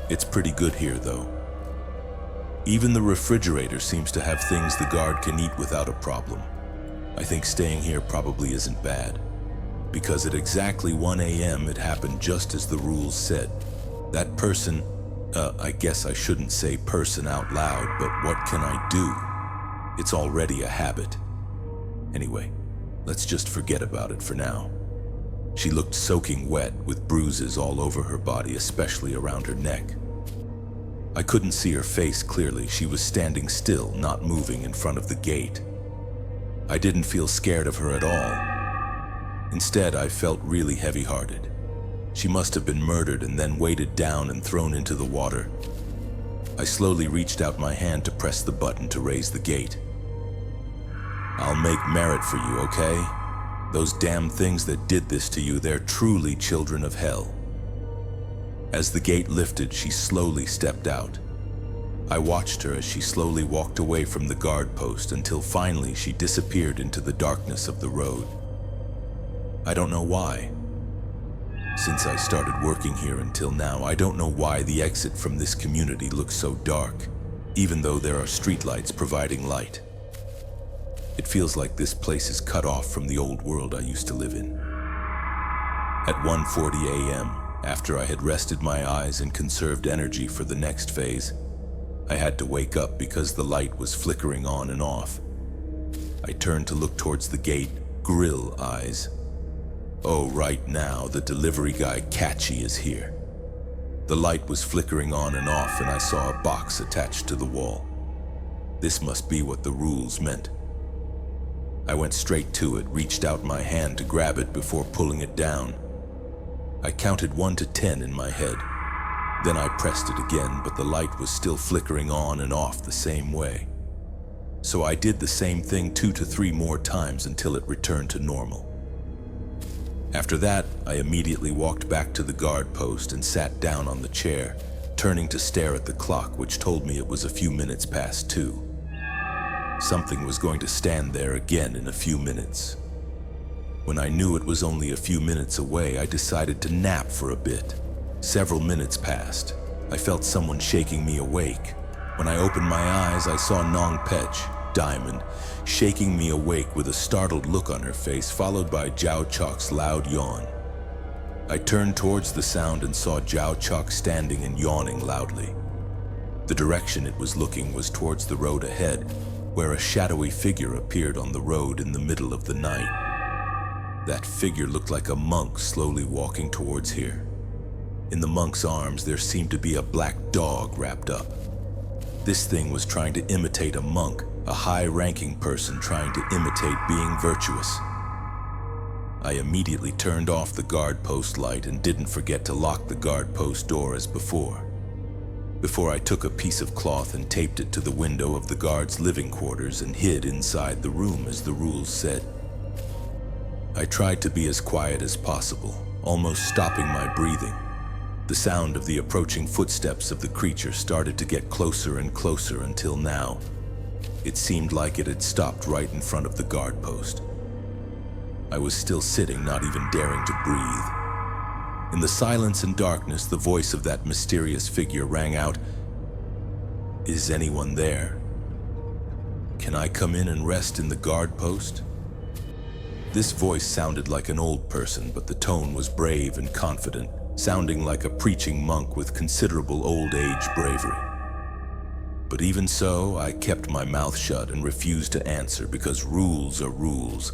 It's pretty good here, though. Even the refrigerator seems to have things the guard can eat without a problem. I think staying here probably isn't bad, because at exactly 1 a.m. it happened just as the rules said. That person, I guess I shouldn't say person out loud, but what can I do? It's already a habit. Anyway, let's just forget about it for now. She looked soaking wet, with bruises all over her body, especially around her neck. I couldn't see her face clearly. She was standing still, not moving in front of the gate. I didn't feel scared of her at all. Instead, I felt really heavy-hearted. She must have been murdered and then weighted down and thrown into the water. I slowly reached out my hand to press the button to raise the gate. I'll make merit for you, okay? Those damn things that did this to you, they're truly children of hell. As the gate lifted, she slowly stepped out. I watched her as she slowly walked away from the guard post until finally she disappeared into the darkness of the road. I don't know why. Since I started working here until now, I don't know why the exit from this community looks so dark, even though there are streetlights providing light. It feels like this place is cut off from the old world I used to live in. At 1:40 a.m., after I had rested my eyes and conserved energy for the next phase, I had to wake up because the light was flickering on and off. I turned to look towards the gate, grill eyes. Oh, right now, the delivery guy Catchy is here. The light was flickering on and off, and I saw a box attached to the wall. This must be what the rules meant. I went straight to it, reached out my hand to grab it before pulling it down. I counted 1 to 10 in my head. Then I pressed it again, but the light was still flickering on and off the same way. So I did the same thing 2 to 3 more times until it returned to normal. After that, I immediately walked back to the guard post and sat down on the chair, turning to stare at the clock, which told me it was a few minutes past 2. Something was going to stand there again in a few minutes. When I knew it was only a few minutes away, I decided to nap for a bit. Several minutes passed. I felt someone shaking me awake. When I opened my eyes, I saw Nong Pech, Diamond, shaking me awake with a startled look on her face, followed by Jiao Chok's loud yawn. I turned towards the sound and saw Jiao Chok standing and yawning loudly. The direction it was looking was towards the road ahead, where a shadowy figure appeared on the road in the middle of the night. That figure looked like a monk slowly walking towards here. In the monk's arms, there seemed to be a black dog wrapped up. This thing was trying to imitate a monk, a high-ranking person trying to imitate being virtuous. I immediately turned off the guard post light and didn't forget to lock the guard post door as before. Before I took a piece of cloth and taped it to the window of the guard's living quarters and hid inside the room as the rules said. I tried to be as quiet as possible, almost stopping my breathing. The sound of the approaching footsteps of the creature started to get closer and closer until now. It seemed like it had stopped right in front of the guard post. I was still sitting, not even daring to breathe. In the silence and darkness, the voice of that mysterious figure rang out, "Is anyone there? Can I come in and rest in the guard post?" This voice sounded like an old person, but the tone was brave and confident, sounding like a preaching monk with considerable old age bravery. But even so, I kept my mouth shut and refused to answer because rules are rules.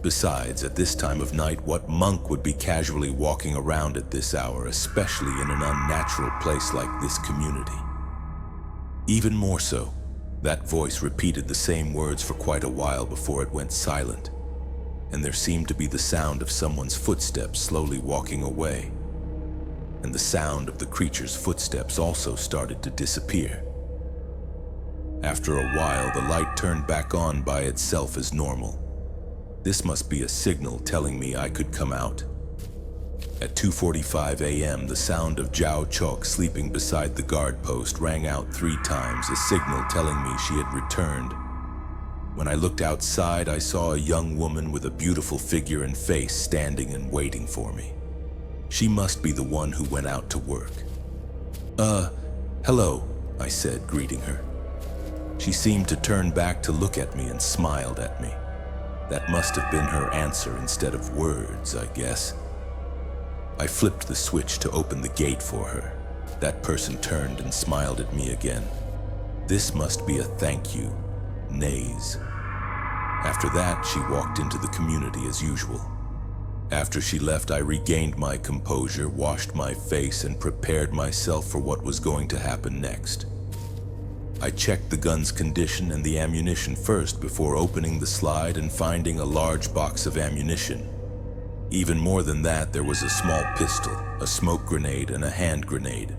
Besides, at this time of night, what monk would be casually walking around at this hour, especially in an unnatural place like this community? Even more so, that voice repeated the same words for quite a while before it went silent, and there seemed to be the sound of someone's footsteps slowly walking away, and the sound of the creature's footsteps also started to disappear. After a while, the light turned back on by itself as normal. This must be a signal telling me I could come out. At 2:45 a.m., the sound of Zhao Chok sleeping beside the guard post rang out 3 times, a signal telling me she had returned. When I looked outside, I saw a young woman with a beautiful figure and face standing and waiting for me. She must be the one who went out to work. Hello, I said, greeting her. She seemed to turn back to look at me and smiled at me. That must have been her answer instead of words, I guess. I flipped the switch to open the gate for her. That person turned and smiled at me again. This must be a thank you, nays. After that, she walked into the community as usual. After she left, I regained my composure, washed my face, and prepared myself for what was going to happen next. I checked the gun's condition and the ammunition first before opening the slide and finding a large box of ammunition. Even more than that, there was a small pistol, a smoke grenade, and a hand grenade.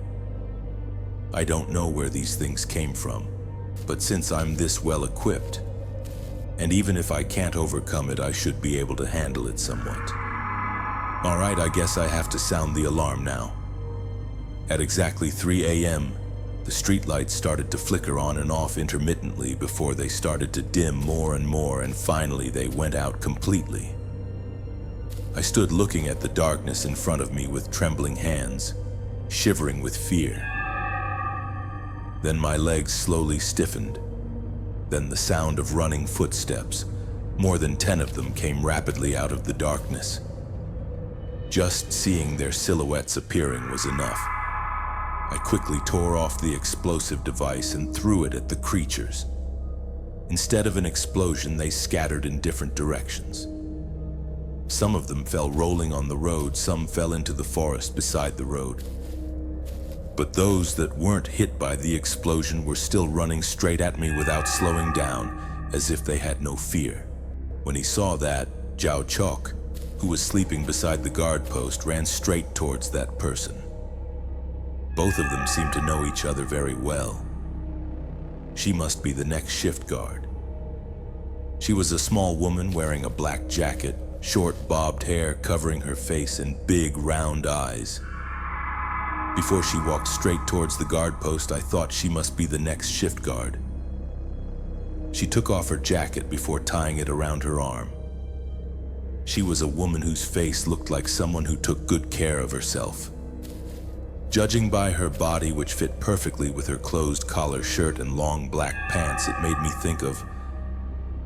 I don't know where these things came from, but since I'm this well equipped, and even if I can't overcome it, I should be able to handle it somewhat. All right, I guess I have to sound the alarm now. At exactly 3 a.m., the streetlights started to flicker on and off intermittently before they started to dim more and more, and finally they went out completely. I stood looking at the darkness in front of me with trembling hands, shivering with fear. Then my legs slowly stiffened. Then the sound of running footsteps, more than 10 of them, came rapidly out of the darkness. Just seeing their silhouettes appearing was enough. I quickly tore off the explosive device and threw it at the creatures. Instead of an explosion, they scattered in different directions. Some of them fell rolling on the road, some fell into the forest beside the road. But those that weren't hit by the explosion were still running straight at me without slowing down, as if they had no fear. When he saw that, Zhao Chok, who was sleeping beside the guard post, ran straight towards that person. Both of them seemed to know each other very well. She must be the next shift guard. She was a small woman wearing a black jacket, short bobbed hair covering her face, and big round eyes. Before she walked straight towards the guard post, I thought she must be the next shift guard. She took off her jacket before tying it around her arm. She was a woman whose face looked like someone who took good care of herself. Judging by her body, which fit perfectly with her closed collar shirt and long black pants, it made me think of,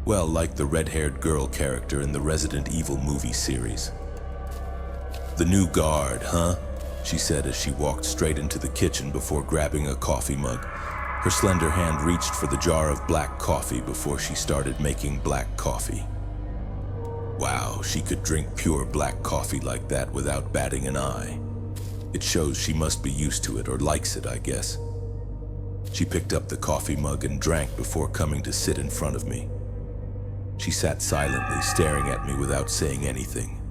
well, like the red-haired girl character in the Resident Evil movie series. "The new guard, huh?" she said as she walked straight into the kitchen before grabbing a coffee mug. Her slender hand reached for the jar of black coffee before she started making black coffee. Wow, she could drink pure black coffee like that without batting an eye. It shows she must be used to it, or likes it, I guess. She picked up the coffee mug and drank before coming to sit in front of me. She sat silently, staring at me without saying anything.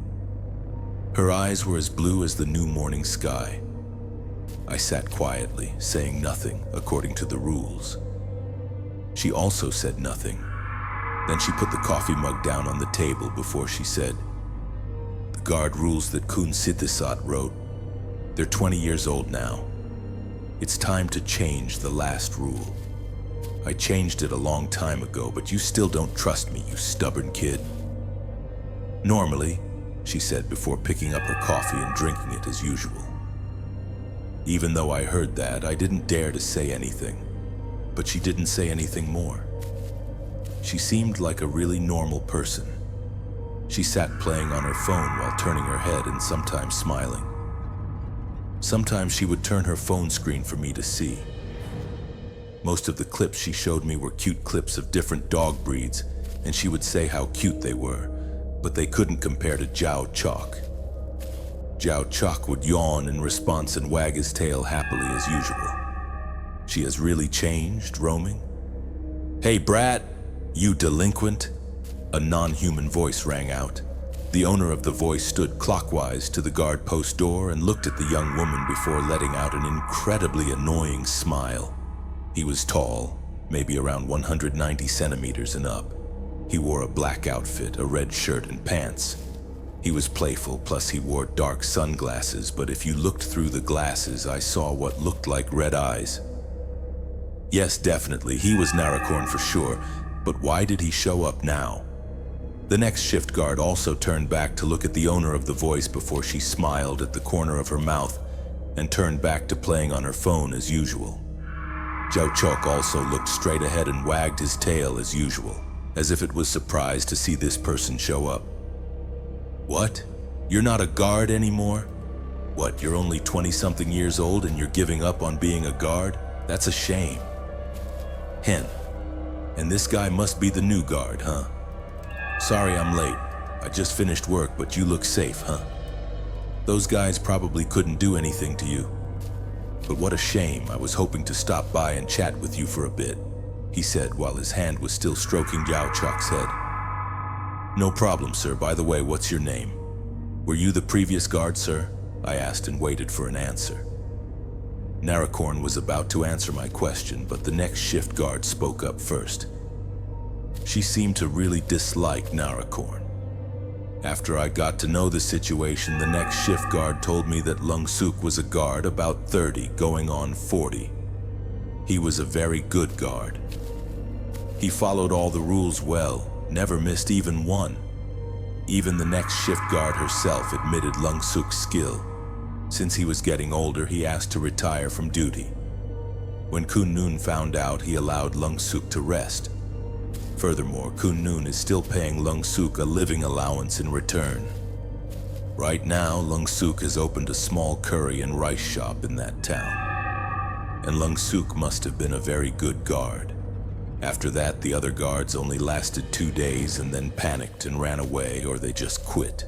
Her eyes were as blue as the new morning sky. I sat quietly, saying nothing, according to the rules. She also said nothing. Then she put the coffee mug down on the table before she said, "The guard rules that Kun Siddhisat wrote, they're 20 years old now. It's time to change the last rule. I changed it a long time ago, but you still don't trust me, you stubborn kid." "Normally," she said before picking up her coffee and drinking it as usual. Even though I heard that, I didn't dare to say anything, but she didn't say anything more. She seemed like a really normal person. She sat playing on her phone while turning her head and sometimes smiling. Sometimes she would turn her phone screen for me to see. Most of the clips she showed me were cute clips of different dog breeds, and she would say how cute they were, but they couldn't compare to Zhao Chok. Zhao Chok would yawn in response and wag his tail happily as usual. She has really changed, roaming? Hey, brat, you delinquent? A non-human voice rang out. The owner of the voice stood clockwise to the guard post door and looked at the young woman before letting out an incredibly annoying smile. He was tall, maybe around 190 centimeters and up. He wore a black outfit, a red shirt and pants. He was playful, plus he wore dark sunglasses, but if you looked through the glasses, I saw what looked like red eyes. Yes, definitely, he was Narakorn for sure, but why did he show up now? The next shift guard also turned back to look at the owner of the voice before she smiled at the corner of her mouth and turned back to playing on her phone as usual. Zhao Chok also looked straight ahead and wagged his tail as usual, as if it was surprised to see this person show up. What? You're not a guard anymore? What, you're only 20-something years old and you're giving up on being a guard? That's a shame. Hen. And this guy must be the new guard, huh? Sorry I'm late. I just finished work, but you look safe, huh? Those guys probably couldn't do anything to you. But what a shame, I was hoping to stop by and chat with you for a bit, he said while his hand was still stroking Zhao Chok's head. No problem, sir. By the way, what's your name? Were you the previous guard, sir? I asked and waited for an answer. Narakorn was about to answer my question, but the next shift guard spoke up first. She seemed to really dislike Narakorn. After I got to know the situation, the next shift guard told me that Lung Suk was a guard about 30, going on 40. He was a very good guard. He followed all the rules well, never missed even one. Even the next shift guard herself admitted Lung Suk's skill. Since he was getting older, he asked to retire from duty. When Kun Noon found out, he allowed Lung Suk to rest. Furthermore, Kun Noon is still paying Lung Suk a living allowance in return. Right now, Lung Suk has opened a small curry and rice shop in that town. And Lung Suk must have been a very good guard. After that, the other guards only lasted 2 days and then panicked and ran away, or they just quit.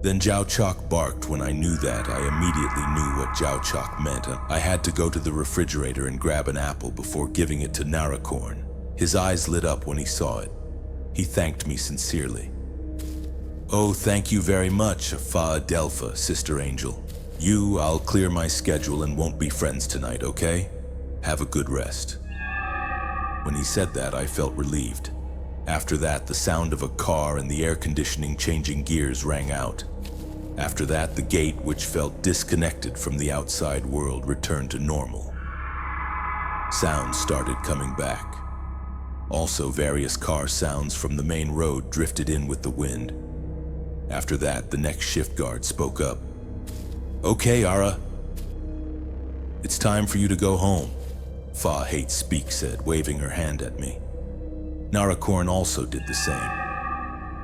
Then Zhao Chok barked. When I knew that, I immediately knew what Zhao Chok meant. I had to go to the refrigerator and grab an apple before giving it to Narakorn. His eyes lit up when he saw it. He thanked me sincerely. Oh, thank you very much, Fa Adelpha, Sister Angel. I'll clear my schedule and won't be friends tonight, okay? Have a good rest. When he said that, I felt relieved. After that, the sound of a car and the air conditioning changing gears rang out. After that, the gate, which felt disconnected from the outside world, returned to normal. Sounds started coming back. Also, various car sounds from the main road drifted in with the wind. After that, the next shift guard spoke up. Okay, Ara. It's time for you to go home, Fa Hate Speak said, waving her hand at me. Narakorn also did the same.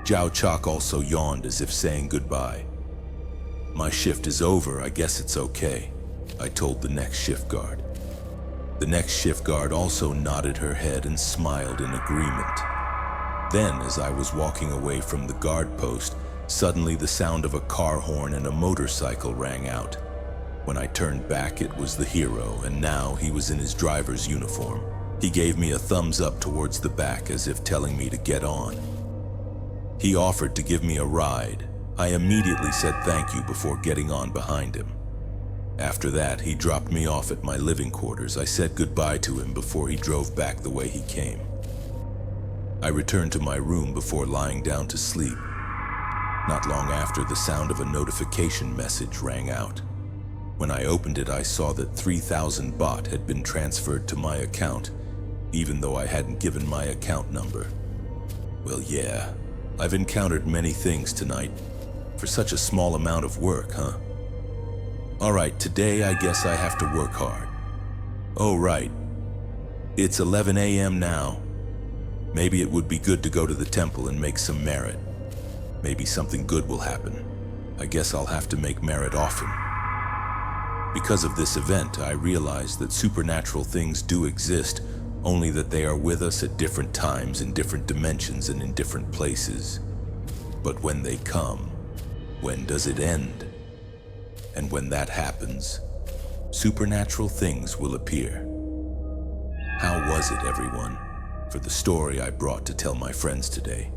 Zhao Chok also yawned as if saying goodbye. My shift is over, I guess it's okay, I told the next shift guard. The next shift guard also nodded her head and smiled in agreement. Then, as I was walking away from the guard post, suddenly the sound of a car horn and a motorcycle rang out. When I turned back, it was the hero, and now he was in his driver's uniform. He gave me a thumbs up towards the back as if telling me to get on. He offered to give me a ride. I immediately said thank you before getting on behind him. After that, he dropped me off at my living quarters. I said goodbye to him before he drove back the way he came. I returned to my room before lying down to sleep. Not long after, the sound of a notification message rang out. When I opened it, I saw that 3,000 baht had been transferred to my account, even though I hadn't given my account number. Well, yeah, I've encountered many things tonight. For such a small amount of work, huh? Alright, today I guess I have to work hard. Oh, right. It's 11 a.m. now. Maybe it would be good to go to the temple and make some merit. Maybe something good will happen. I guess I'll have to make merit often. Because of this event, I realized that supernatural things do exist, only that they are with us at different times, in different dimensions, and in different places. But when they come, when does it end? And when that happens, supernatural things will appear. How was it, everyone, for the story I brought to tell my friends today?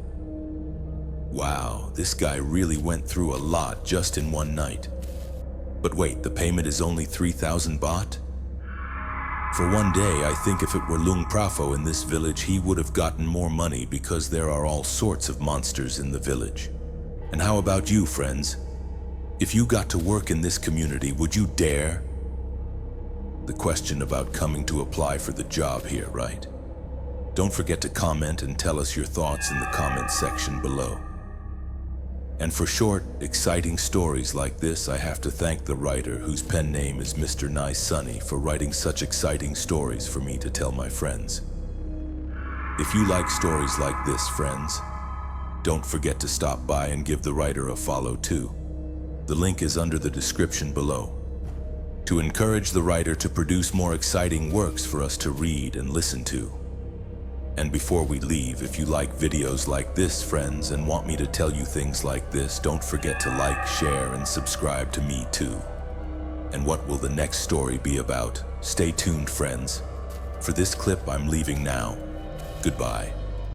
Wow, this guy really went through a lot just in one night. But wait, the payment is only 3,000 baht? For one day, I think if it were Lung Prafo in this village, he would have gotten more money because there are all sorts of monsters in the village. And how about you, friends? If you got to work in this community, would you dare? The question about coming to apply for the job here, right? Don't forget to comment and tell us your thoughts in the comments section below. And for short, exciting stories like this, I have to thank the writer, whose pen name is Mr. Nice Sunny, for writing such exciting stories for me to tell my friends. If you like stories like this, friends, don't forget to stop by and give the writer a follow too. The link is under the description below. To encourage the writer to produce more exciting works for us to read and listen to. And before we leave, if you like videos like this, friends, and want me to tell you things like this, don't forget to like, share, and subscribe to me too. And what will the next story be about? Stay tuned, friends. For this clip, I'm leaving now. Goodbye.